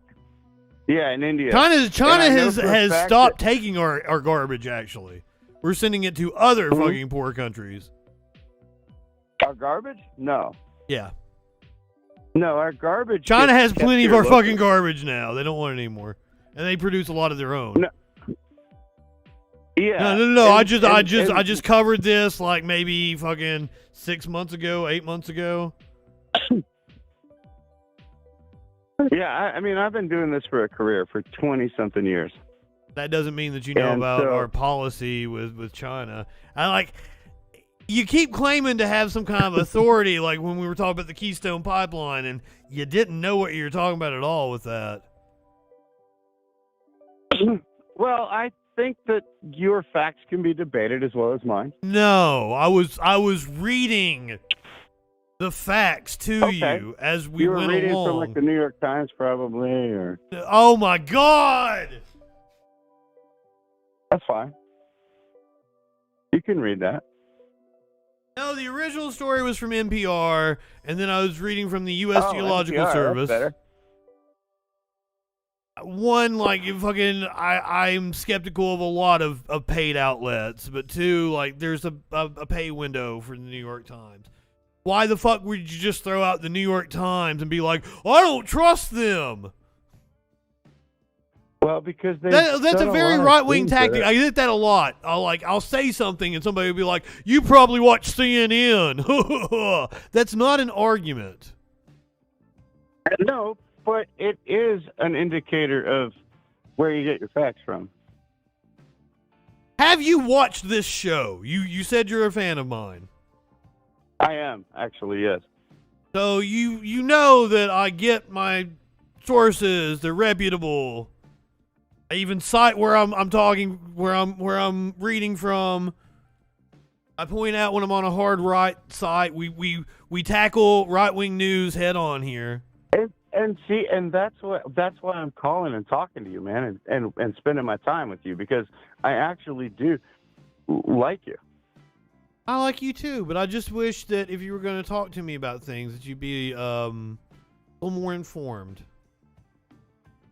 Yeah, in India. China has stopped taking our garbage, actually. We're sending it to other fucking poor countries. Our garbage? No. Yeah. No, our garbage. China has gets plenty of kept our here fucking locally. garbage now. They don't want it anymore. And they produce a lot of their own. No. Yeah. No. And- I and- just covered this like maybe fucking 6 months ago, 8 months ago. Yeah, I mean, I've been doing this for a career for 20-something years. That doesn't mean that you know And about so- our policy with China. You keep claiming to have some kind of authority, like when we were talking about the Keystone Pipeline, and you didn't know what you were talking about at all with that. Well, I think that your facts can be debated as well as mine. No, I was reading the facts to Okay. you as we You were went reading along. from like the New York Times, probably, or Oh my God! that's fine. You can read that. No, the original story was from NPR, and then I was reading from the U.S. Oh, Geological NPR, Service. that's better. One, like, I'm skeptical of a lot of paid outlets, but two, like, there's a pay window for the New York Times. Why the fuck would you just throw out the New York Times and be like, I don't trust them? Well, because That's a very right-wing tactic. I get that a lot. I'll say something and somebody will be like, you probably watch CNN. That's not an argument. No, but it is an indicator of where you get your facts from. Have you watched this show? You said you're a fan of mine. I am, actually, yes. So you know that I get my sources, they're reputable. I even cite where I'm talking, where I'm reading from. I point out when I'm on a hard right site. We tackle right-wing news head on here. And that's why I'm calling and talking to you, man, and spending my time with you, because I actually do like you. I like you too, but I just wish that if you were going to talk to me about things, that you'd be a little more informed.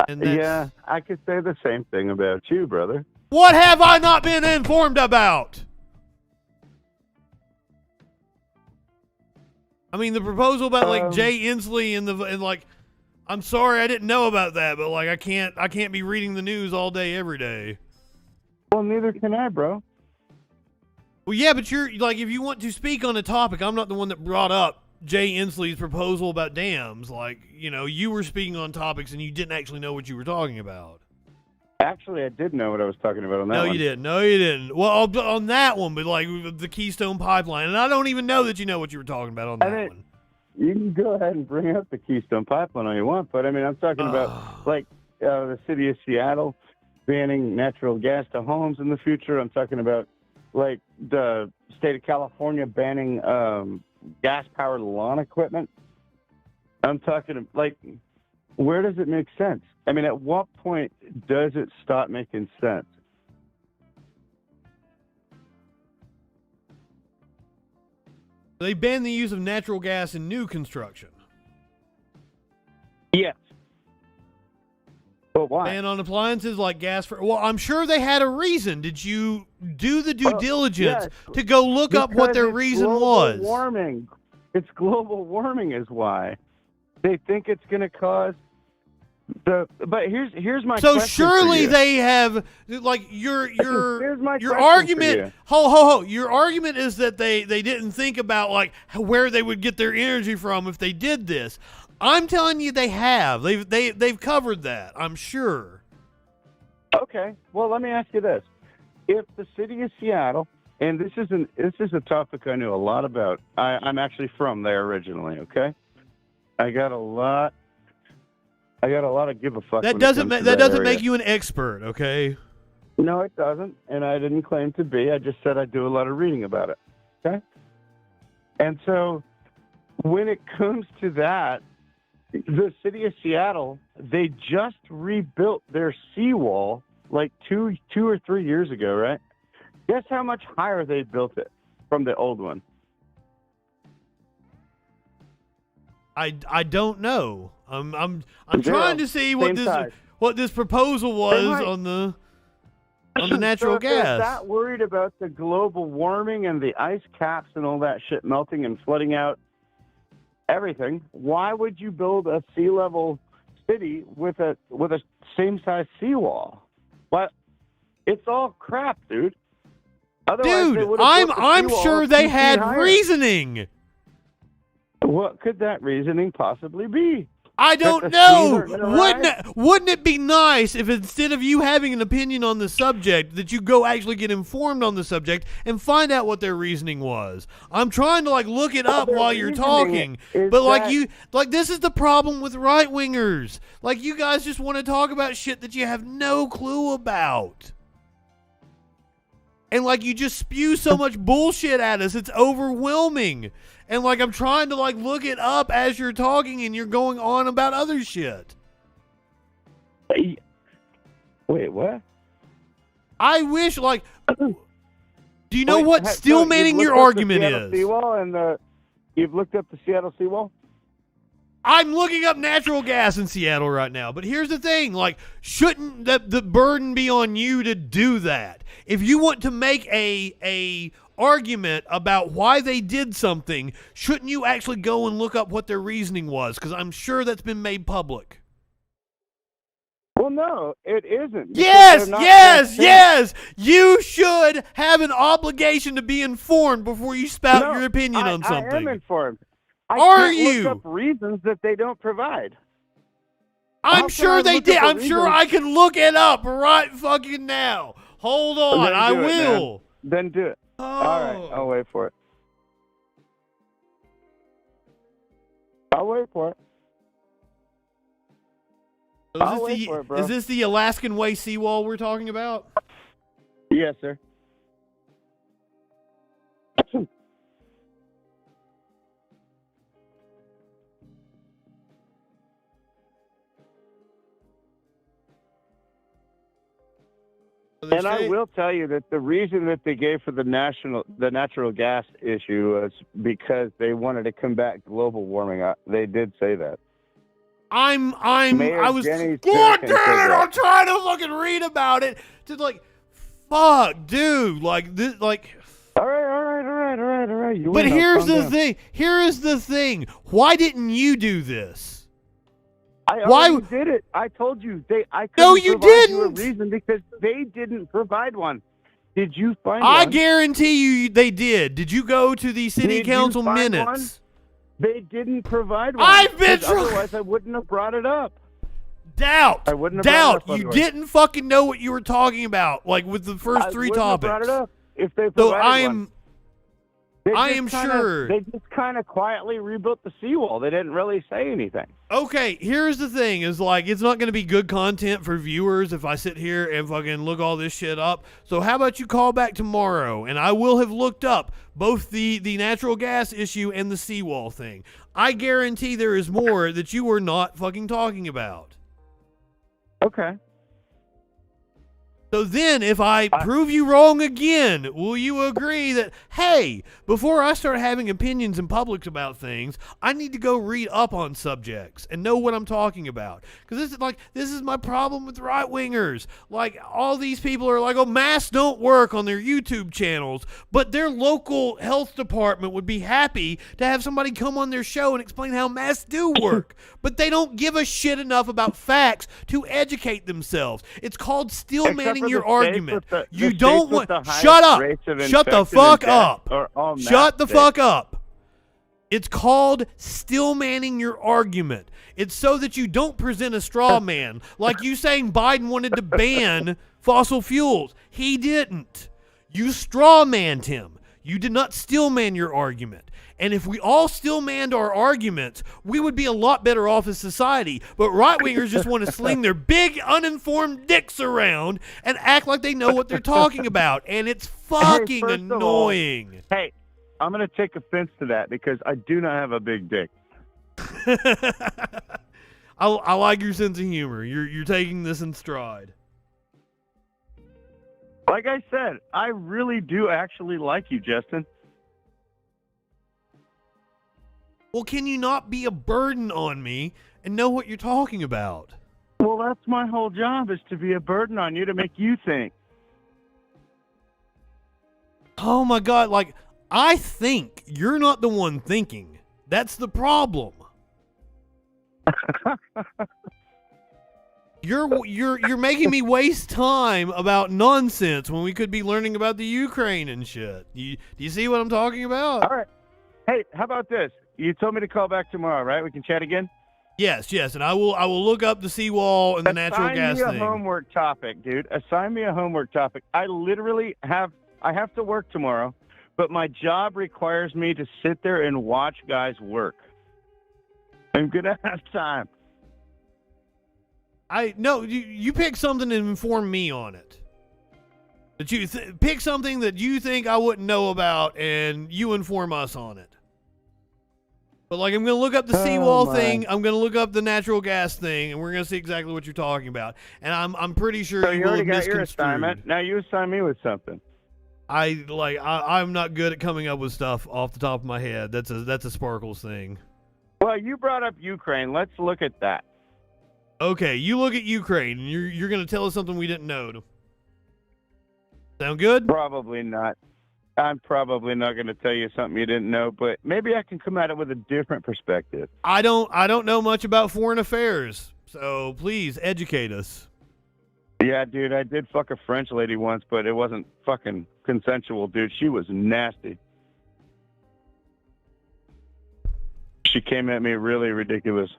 And Yeah, I could say the same thing about you, brother. What have I not been informed about? I mean, the proposal about like Jay Inslee and like, I'm sorry I didn't know about that, but like I can't be reading the news all day every day. Well, neither can I, bro. Well, yeah, but you're like, if you want to speak on a topic, I'm not the one that brought up Jay Inslee's proposal about dams. Like, you know, you were speaking on topics and you didn't actually know what you were talking about. Actually, I did know what I was talking about on that one. No, you didn't. No, you didn't. Well, on that one, but like the Keystone Pipeline, and I don't even know that you know what you were talking about on that one. You can go ahead and bring up the Keystone Pipeline all you want, but I mean, I'm talking about like the city of Seattle banning natural gas to homes in the future. I'm talking about like the state of California banning gas-powered lawn equipment. I'm talking like, where does it make sense? I mean, at what point does it stop making sense? They banned the use of natural gas in new construction. Yes. But why? Ban on appliances like gas for. Well, I'm sure they had a reason. Did you do the due diligence to go look up what their reason was? Warming. It's global warming is why. They think it's going to cause the. But here's my. So question surely for you. they have like your question argument. for you. Ho. Your argument is that they didn't think about like where they would get their energy from if they did this. I'm telling you, they have. They've covered that. I'm sure. Okay. Well, let me ask you this: if the city of Seattle, and this is a topic I knew a lot about. I'm actually from there originally. Okay. I got a lot of give a fuck. That when it doesn't comes to that doesn't area. make you an expert, okay? No, it doesn't, and I didn't claim to be. I just said I do a lot of reading about it. Okay. And so, when it comes to that, the city of Seattle, they just rebuilt their seawall like two or 3 years ago, right? Guess how much higher they built it from the old one? I don't know. I'm Zero. trying to see Same size. what this proposal was on the natural so if gas. they're that worried about the global warming and the ice caps and all that shit melting and flooding out everything, why would you build a sea level city with a same size seawall? What? It's all crap, dude. Otherwise, they Dude, would've built the I'm seawall sure 2 they feet had higher. reasoning. What could that reasoning possibly be? I That don't the know. seas are gonna rise? Wouldn't it be nice if instead of you having an opinion on the subject, that you go actually get informed on the subject and find out what their reasoning was? I'm trying to look it up their while you're reasoning talking, is but that- this is the problem with right wingers. You guys just want to talk about shit that you have no clue about. And you just spew so much bullshit at us, it's overwhelming. And I'm trying to look it up as you're talking, and you're going on about other shit. Wait, what? I wish do you know Wait, what still you've manning your looked up the argument Seattle is? Seawall and you've looked up the Seattle seawall? I'm looking up natural gas in Seattle right now, but here's the thing, shouldn't the burden be on you to do that? If you want to make a argument about why they did something, shouldn't you actually go and look up what their reasoning was? Because I'm sure that's been made public. Well, no, it isn't. because Yes, they're not yes, that yes! You should have an obligation to be informed before you spout No, your opinion on something. I am informed. I Are can't you? look up reasons that they don't provide. I'm How sure can I they look did. up a I'm sure reason? I can look it up right fucking now. Hold on, Then I do it, man. will. Then do it. Oh. All right, I'll wait for it. I'll wait for it. I'll wait for it, bro. Is this the Alaskan Way seawall we're talking about? Yes, sir. And I will tell you that the reason that they gave for the natural gas issue was because they wanted to combat global warming. They did say that. I was Jenny God Sturgeon damn said it! that. I'm trying to fucking read about it. To fuck, dude. This, All right. You But win, I'll here's calm the down. thing. Here is the thing. Why didn't you do this? I Why already did it. I told you. I couldn't No, you provide you a didn't. reason because they didn't provide one. Did you find I one? guarantee you they did. Did you go to the city Did you council find minutes? one? They didn't provide one. I've been 'cause otherwise, I wouldn't have brought it up. Doubt. I wouldn't have brought it up You otherwise. didn't fucking know what you were talking about, with the first I three wouldn't have topics. brought it up if they So provided one. I am sure. They just kind of quietly rebuilt the seawall. They didn't really say anything. Okay, here's the thing: it's not going to be good content for viewers if I sit here and fucking look all this shit up. So how about you call back tomorrow, and I will have looked up both the natural gas issue and the seawall thing. I guarantee there is more that you are not fucking talking about. Okay. So then, if I prove you wrong again, will you agree that, hey, before I start having opinions in public about things, I need to go read up on subjects and know what I'm talking about? Because this is my problem with right wingers. All these people are oh, masks don't work on their YouTube channels, but their local health department would be happy to have somebody come on their show and explain how masks do work. But they don't give a shit enough about facts to educate themselves. It's called still manning for your the states argument. with the You states don't with want. the highest Shut up. rates of Shut the infection and fuck death up. are all Shut the mask fuck states. up. It's called still manning your argument. It's so that you don't present a straw man, like you saying Biden wanted to ban fossil fuels. He didn't. You straw manned him. You did not still man your argument. And if we all still manned our arguments, we would be a lot better off as society. But right-wingers just want to sling their big, uninformed dicks around and act like they know what they're talking about. And it's fucking first of all, annoying. Hey, I'm going to take offense to that because I do not have a big dick. I like your sense of humor. You're taking this in stride. Like I said, I really do actually like you, Justin. Well, can you not be a burden on me and know what you're talking about? Well, that's my whole job, is to be a burden on you, to make you think. Oh my God, like, I think you're not the one thinking. That's the problem. You're making me waste time about nonsense when we could be learning about the Ukraine and shit. Do you see what I'm talking about? All right. Hey, how about this? You told me to call back tomorrow, right? We can chat again? Yes, and I will look up the seawall and the natural gas Assign me thing. a homework topic, dude. Assign me a homework topic. I literally have to work tomorrow, but my job requires me to sit there and watch guys work. I'm gonna have time. You pick something and inform me on it. That you pick something that you think I wouldn't know about, and you inform us on it. But like, I'm gonna look up the seawall thing. I'm gonna look up the natural gas thing, and we're gonna see exactly what you're talking about. And I'm pretty sure So you you will already have got your misconstrued. assignment. Now you assign me with something. I'm not good at coming up with stuff off the top of my head. That's a Sparkles thing. Well, you brought up Ukraine. Let's look at that. Okay, you look at Ukraine, and you're gonna tell us something we didn't know. Sound good? Probably not. I'm probably not going to tell you something you didn't know, but maybe I can come at it with a different perspective. I don't know much about foreign affairs, so please educate us. Yeah, dude, I did fuck a French lady once, but it wasn't fucking consensual, dude. She was nasty. She came at me really ridiculous.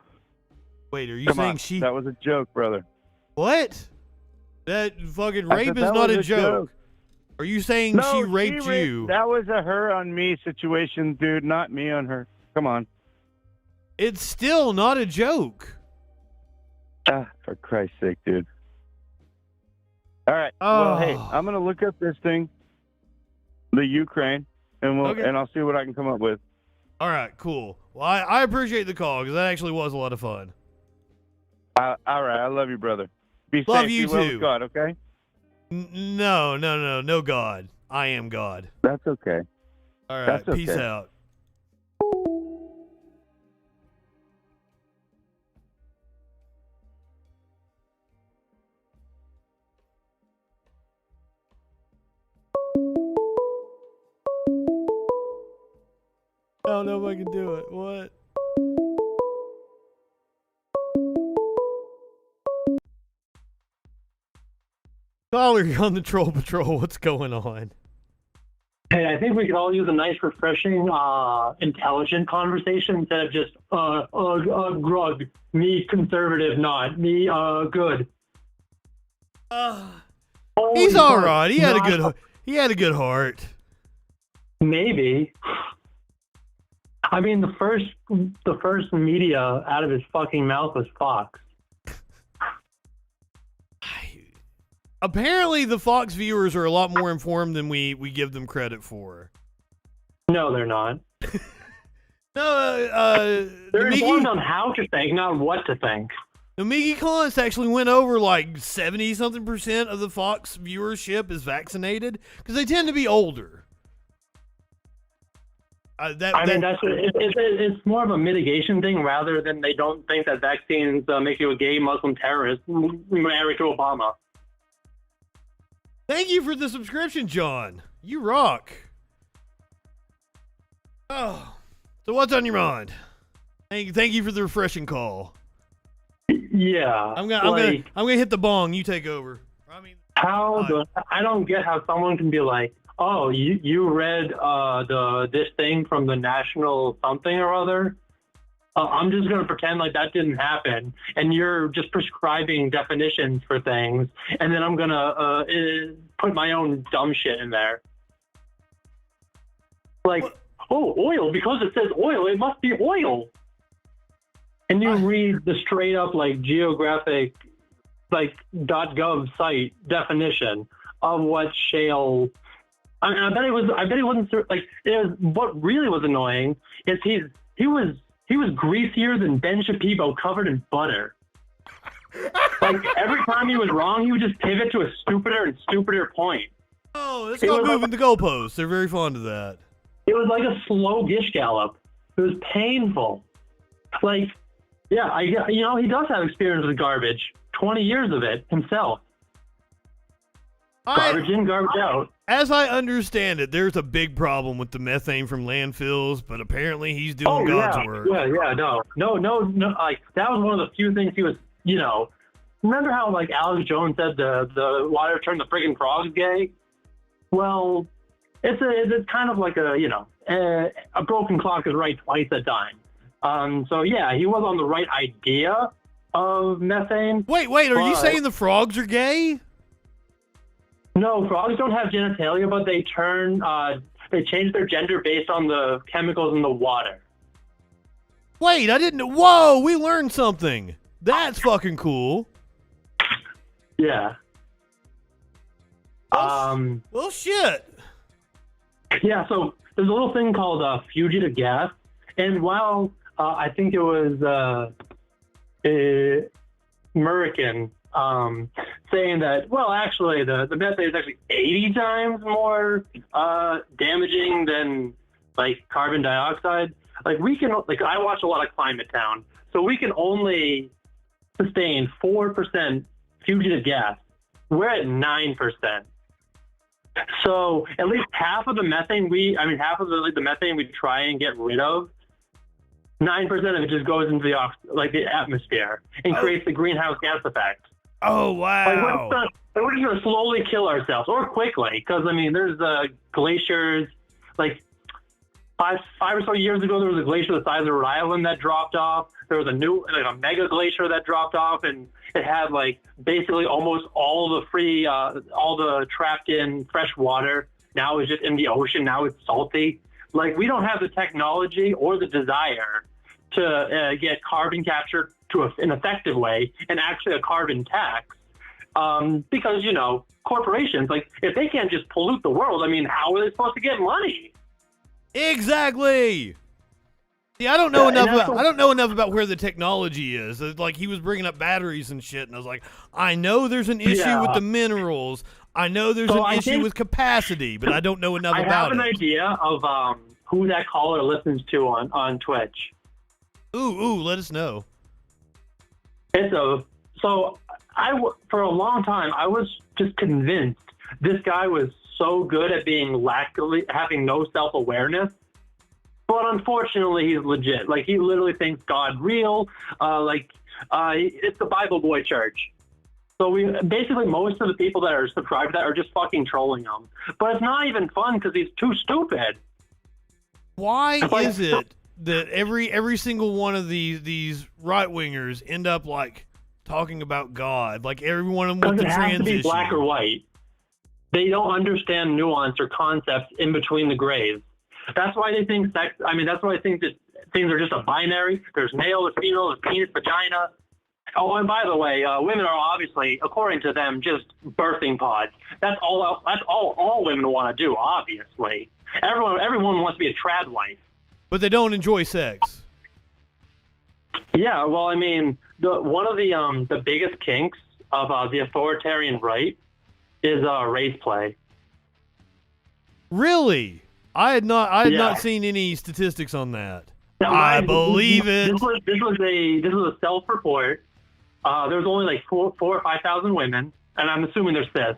Wait, are you Come saying on. she... That was a joke, brother. What? That fucking I rape said is that not was a joke. Are you saying No, she raped you? That was a her on me situation, dude, not me on her. Come on. It's still not a joke. Ah, for Christ's sake, dude. All right. Well, hey, I'm going to look up this thing, the Ukraine, and and I'll see what I can come up with. All right, cool. Well, I appreciate the call, because that actually was a lot of fun. All right. I love you, brother. Be Love safe. you Be well too. with God, okay? No God. I am God. That's okay. All right, That's okay. peace out. I don't know if I can do it. What? Caller, you're on the Troll Patrol. What's going on? Hey, I think we could all use a nice, refreshing, intelligent conversation instead of just, grug, me conservative, not, me, good. He's all right. He had a good heart. Maybe. I mean, the first media out of his fucking mouth was Fox. Apparently, the Fox viewers are a lot more informed than we give them credit for. No, they're not. No, they're informed on how to think, not what to think. The Miggy Const actually went over like 70-something% of the Fox viewership is vaccinated because they tend to be older. It's more of a mitigation thing rather than they don't think that vaccines make you a gay Muslim terrorist married to Obama. Thank you for the subscription, John. You rock. Oh, so what's on your mind? Thank you for the refreshing call. Yeah, I'm gonna hit the bong. You take over. I don't get how someone can be like, oh, you read this thing from the National something or other. I'm just going to pretend like that didn't happen, and you're just prescribing definitions for things, and then I'm going to put my own dumb shit in there. Like, oh, oil, because it says oil, it must be oil. And you read the straight up, like, geographic, like, .gov site definition of what shale... I bet it wasn't... Like, what really was annoying is he was he was greasier than Ben Shapiro covered in butter. Like, every time he was wrong, he would just pivot to a stupider and stupider point. Oh, it's called moving the goalposts. They're very fond of that. It was like a slow gish gallop. It was painful. Like, yeah, he does have experience with garbage. 20 years of it himself. Garbage in, garbage out. As I understand it, there's a big problem with the methane from landfills, but apparently he's doing God's work. No. Like, that was one of the few things he was, remember how, like, Alex Jones said the water turned the friggin' frogs gay? Well, it's kind of like a broken clock is right twice a time. So yeah, he was on the right idea of methane. Wait, are you saying the frogs are gay? No, frogs don't have genitalia, but they change their gender based on the chemicals in the water. Wait, I didn't know. Whoa, we learned something. That's fucking cool. Yeah. Well, shit. Yeah, so there's a little thing called fugitive gas, and while I think it was American saying that, well, actually, the methane is actually 80 times more damaging than, like, carbon dioxide. Like, I watch a lot of Climate Town, so we can only sustain 4% fugitive gas. We're at 9%. So at least half of the methane half of the methane we try and get rid of, 9% of it just goes into the atmosphere and creates the greenhouse gas effect. Oh, wow. Like, we're just going to slowly kill ourselves, or quickly, because, there's glaciers. Like, five or so years ago, there was a glacier the size of Rhode Island that dropped off. There was a mega glacier that dropped off, and it had, like, basically almost all the trapped in fresh water. Now it's just in the ocean. Now it's salty. Like, we don't have the technology or the desire to get carbon capture to an effective way and actually a carbon tax. Because, corporations, like, if they can't just pollute the world, how are they supposed to get money? Exactly. See, I don't know enough about where the technology is. Like, he was bringing up batteries and shit, and I was like, I know there's an issue with the minerals. I know there's an issue with capacity, but I don't know enough about it. I have an idea of who that caller listens to on Twitch. Ooh, let us know. For a long time, I was just convinced this guy was so good at having no self-awareness. But unfortunately, he's legit. Like, he literally thinks God real. It's the Bible Boy Church. So most of the people that are subscribed to that are just fucking trolling him. But it's not even fun because he's too stupid. Why is it that every single one of these right wingers end up like talking about God? Like, everyone with the transition. Because it has to be black or white. They don't understand nuance or concepts in between the grays. That's why they think that's why I think that things are just a binary. There's male, there's female, there's penis, vagina. Oh, and by the way, women are obviously, according to them, just birthing pods. That's all women want to do, obviously. Everyone wants to be a trad wife. But they don't enjoy sex. Yeah, well, one of the biggest kinks of the authoritarian right is race play. Really? I had not seen any statistics on that. No, I believe it. This was a self-report. There was only like 4,000 or 5,000 women, and I'm assuming they're cis.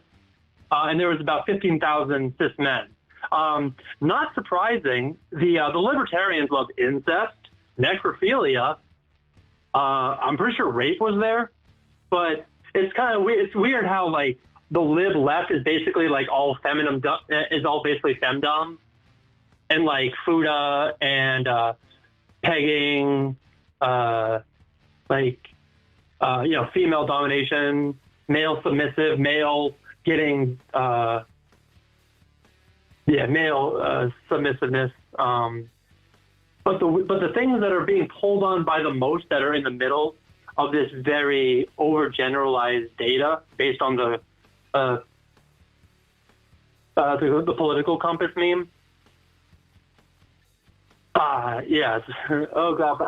And there was about 15,000 cis men. Not surprising, the libertarians love incest, necrophilia. I'm pretty sure rape was there, but it's kind of weird. It's weird how, like, the lib left is basically like all basically femdom, and like FUTA and pegging, female domination, male submissive, male getting male submissiveness. But the things that are being pulled on by the most that are in the middle of this very overgeneralized data based on the political compass meme. Yes. Oh, God.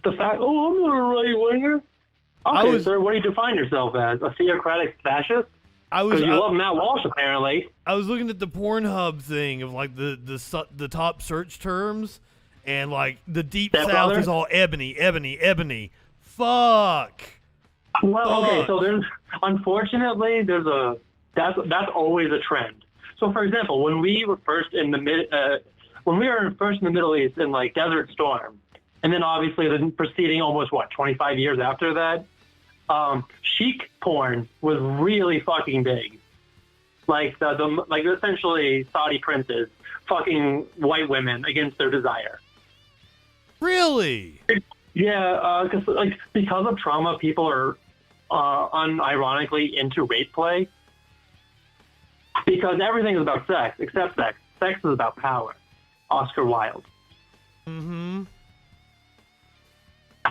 The fact, I'm not a right-winger. Okay, sir, what do you define yourself as? A theocratic fascist? Because you love Matt Walsh, apparently. I was looking at the Pornhub thing of like the top search terms, and like the Deep South is all ebony, ebony, ebony. Fuck. Well, okay, so unfortunately, that's always a trend. So, for example, when we were first in the Middle East in like Desert Storm, and then obviously the preceding almost 25 years after that, chic porn was really fucking big. Like like essentially Saudi princes fucking white women against their desire. Really? Yeah, because of trauma, people are unironically into rape play. Because everything is about sex, except sex. Sex is about power. Oscar Wilde. Mm-hmm.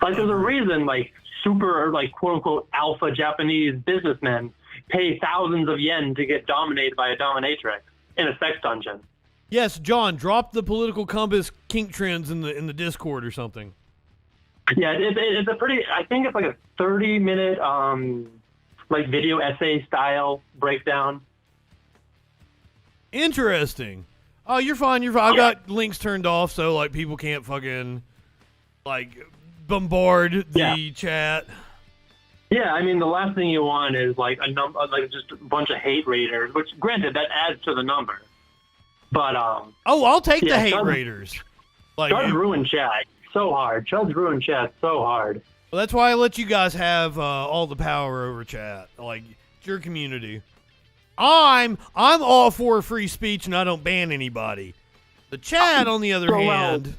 Like, there's a reason, like, super, like, quote-unquote, alpha Japanese businessmen pay thousands of yen to get dominated by a dominatrix in a sex dungeon. Yes, John, drop the political compass kink trends in the Discord or something. Yeah, it's a pretty, I think it's like a 30-minute, like, video essay style breakdown. Interesting. Oh, you're fine. I got links turned off so like people can't fucking like bombard the chat. Yeah, I mean the last thing you want is like just a bunch of hate raiders, which granted that adds to the number. But I'll take the hate raiders. Like Chuds ruined chat so hard. Chuds ruined chat so hard. Well, that's why I let you guys have all the power over chat. Like it's your community. I'm all for free speech and I don't ban anybody. The chat, on the other hand,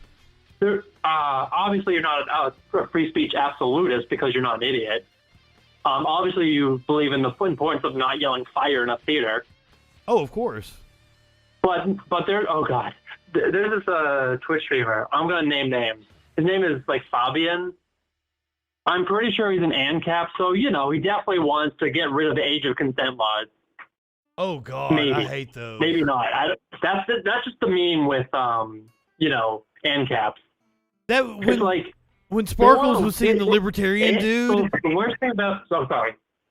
obviously you're not a free speech absolutist because you're not an idiot. Obviously you believe in the importance of not yelling fire in a theater. Oh, of course. But there's this Twitch streamer. I'm gonna name names. His name is like Fabian. I'm pretty sure he's an ANCAP, so he definitely wants to get rid of the age of consent laws. Oh God, maybe. I hate those. Maybe not. That's just the meme with ANCAPs. When Sparkles was seeing the libertarian dude. The worst thing about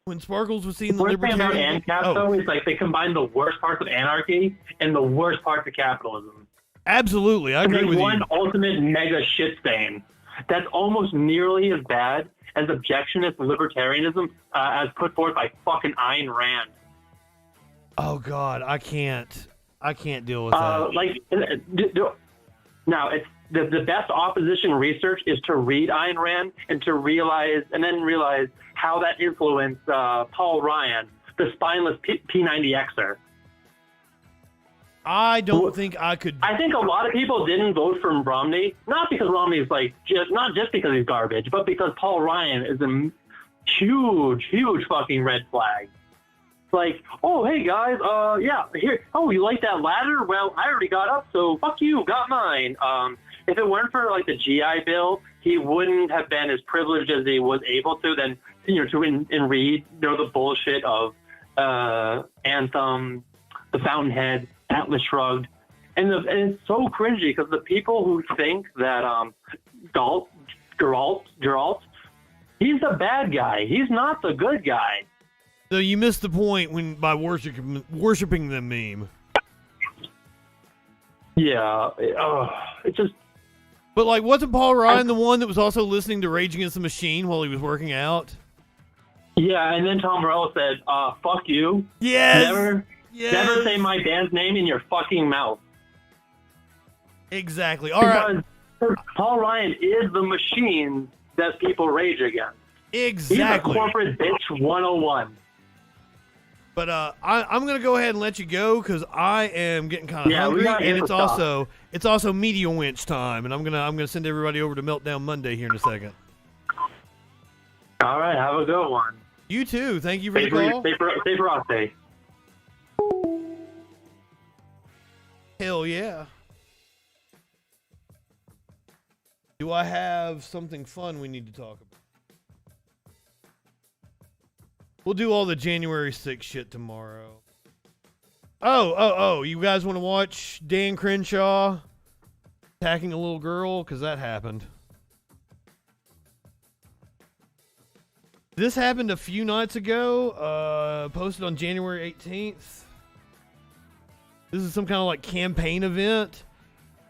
when Sparkles was seeing the worst thing about libertarian ANCAPs though is like they combine the worst parts of anarchy and the worst parts of capitalism. Absolutely, I agree with you. One ultimate mega shit stain that's almost nearly as bad as objectionist libertarianism as put forth by fucking Ayn Rand. Oh God, I can't deal with that. Now it's the best opposition research is to read Ayn Rand and realize how that influenced Paul Ryan, the spineless P90Xer. I don't think I could. I think a lot of people didn't vote for Romney, not because Romney's not just because he's garbage, but because Paul Ryan is a huge fucking red flag. Like, oh, hey guys, here. Oh, you like that ladder? Well, I already got up, so fuck you, got mine. If it weren't for like the GI Bill, he wouldn't have been as privileged as he was able to. Then, to read, the bullshit of Anthem, the Fountainhead, Atlas Shrugged, and it's so cringy because the people who think that Geralt, he's the bad guy. He's not the good guy. So you missed the point by worshiping the meme. Yeah, it just. But like, wasn't Paul Ryan the one that was also listening to Rage Against the Machine while he was working out? Yeah, and then Tom Morello said, "Fuck you." Yes. Never say my band's name in your fucking mouth. Exactly. All right. Paul Ryan is the machine that people rage against. Exactly. He's a corporate bitch 101. But I'm gonna go ahead and let you go because I am getting kind of hungry, and it's also media winch time, and I'm gonna send everybody over to Meltdown Monday here in a second. All right, have a good one. You too. Thank you for the call. Stay frosty. Hell yeah. Do I have something fun we need to talk about? We'll do all the January 6th shit tomorrow. Oh, you guys want to watch Dan Crenshaw attacking a little girl, because that happened. This happened a few nights ago, posted on January 18th. This is some kind of like campaign event.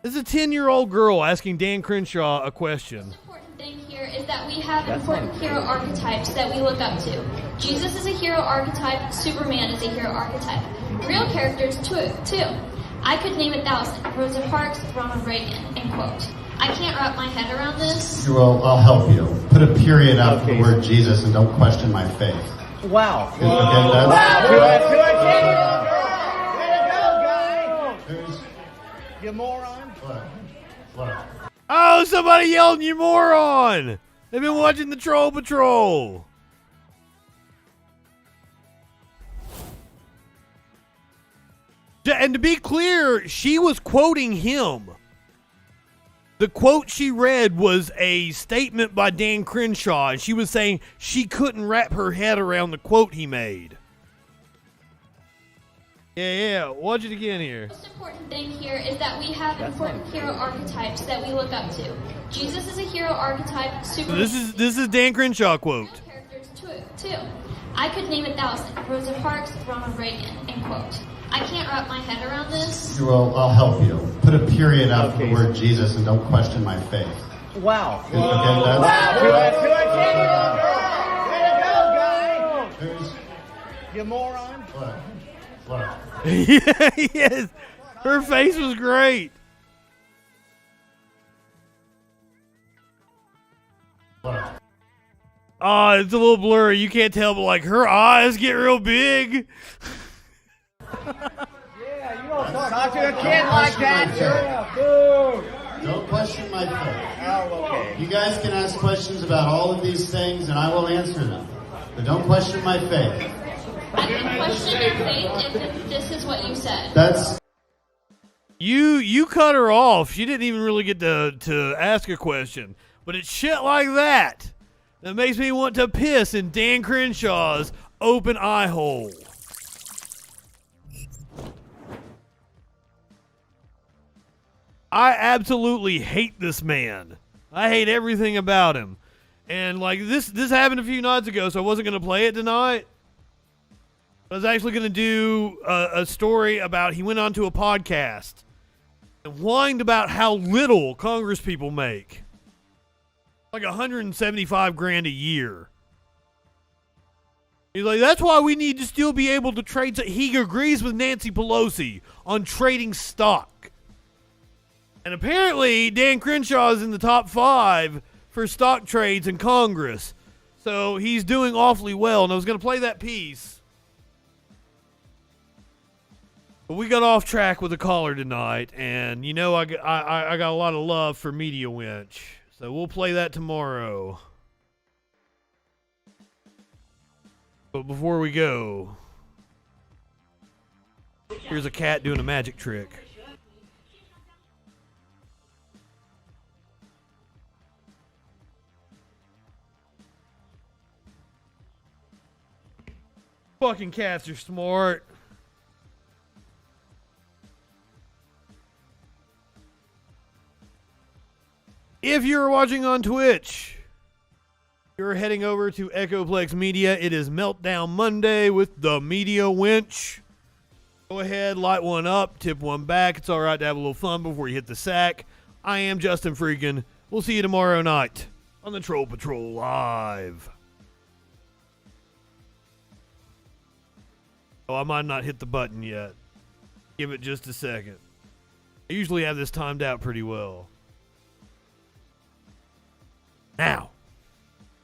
This is a 10-year-old girl asking Dan Crenshaw a question. Thing here is that we have important hero archetypes that we look up to. Jesus is a hero archetype, Superman is a hero archetype. Real characters too. I could name 1,000. Rosa Parks, Ronald Reagan, end quote. I can't wrap my head around this. Well, I'll help you. Put a period after the word Jesus and don't question my faith. Wow. Okay, wow. Do it, Way to go, guy. You moron. What? Oh, somebody yelled, "You moron!" They've been watching the Troll Patrol. And to be clear, she was quoting him. The quote she read was a statement by Dan Crenshaw, and she was saying she couldn't wrap her head around the quote he made. Yeah, watch it again here. The most important thing here is that we have important hero archetypes that we look up to. Jesus is a hero archetype, Superman. This is Dan Crenshaw quote. Characters too. I could name 1,000. Rosa Parks, Ronald Reagan, end quote. I can't wrap my head around this. Well, I'll help you. Put a period after the word Jesus and don't question my faith. Wow. Okay, wow. Do it, Way to go, guy. You moron. What? Yes. Her face was great. It's a little blurry. You can't tell, but like her eyes get real big. Yeah, you don't talk to a kid like that. Boo. Don't question my faith. Oh, okay. You guys can ask questions about all of these things and I will answer them. But don't question my faith. I can question your faith if this is what you said. That's... You cut her off. She didn't even really get to ask a question. But it's shit like that makes me want to piss in Dan Crenshaw's open eye hole. I absolutely hate this man. I hate everything about him. And like this happened a few nights ago, so I wasn't going to play it tonight. I was actually going to do a story about he went onto a podcast and whined about how little Congress people make. Like $175,000 a year. He's like, that's why we need to still be able to trade. He agrees with Nancy Pelosi on trading stock. And apparently, Dan Crenshaw is in the top 5 for stock trades in Congress. So he's doing awfully well. And I was going to play that piece. But we got off track with the caller tonight. And, you know, I got a lot of love for Media Winch. So we'll play that tomorrow. But before we go, here's a cat doing a magic trick. Fucking cats are smart. If you're watching on Twitch, you're heading over to Echoplex Media. It is Meltdown Monday with the Media Winch. Go ahead, light one up, tip one back. It's all right to have a little fun before you hit the sack. I am Justin Freakin. We'll see you tomorrow night on the Troll Patrol Live. Oh, I might not hit the button yet. Give it just a second. I usually have this timed out pretty well. Now.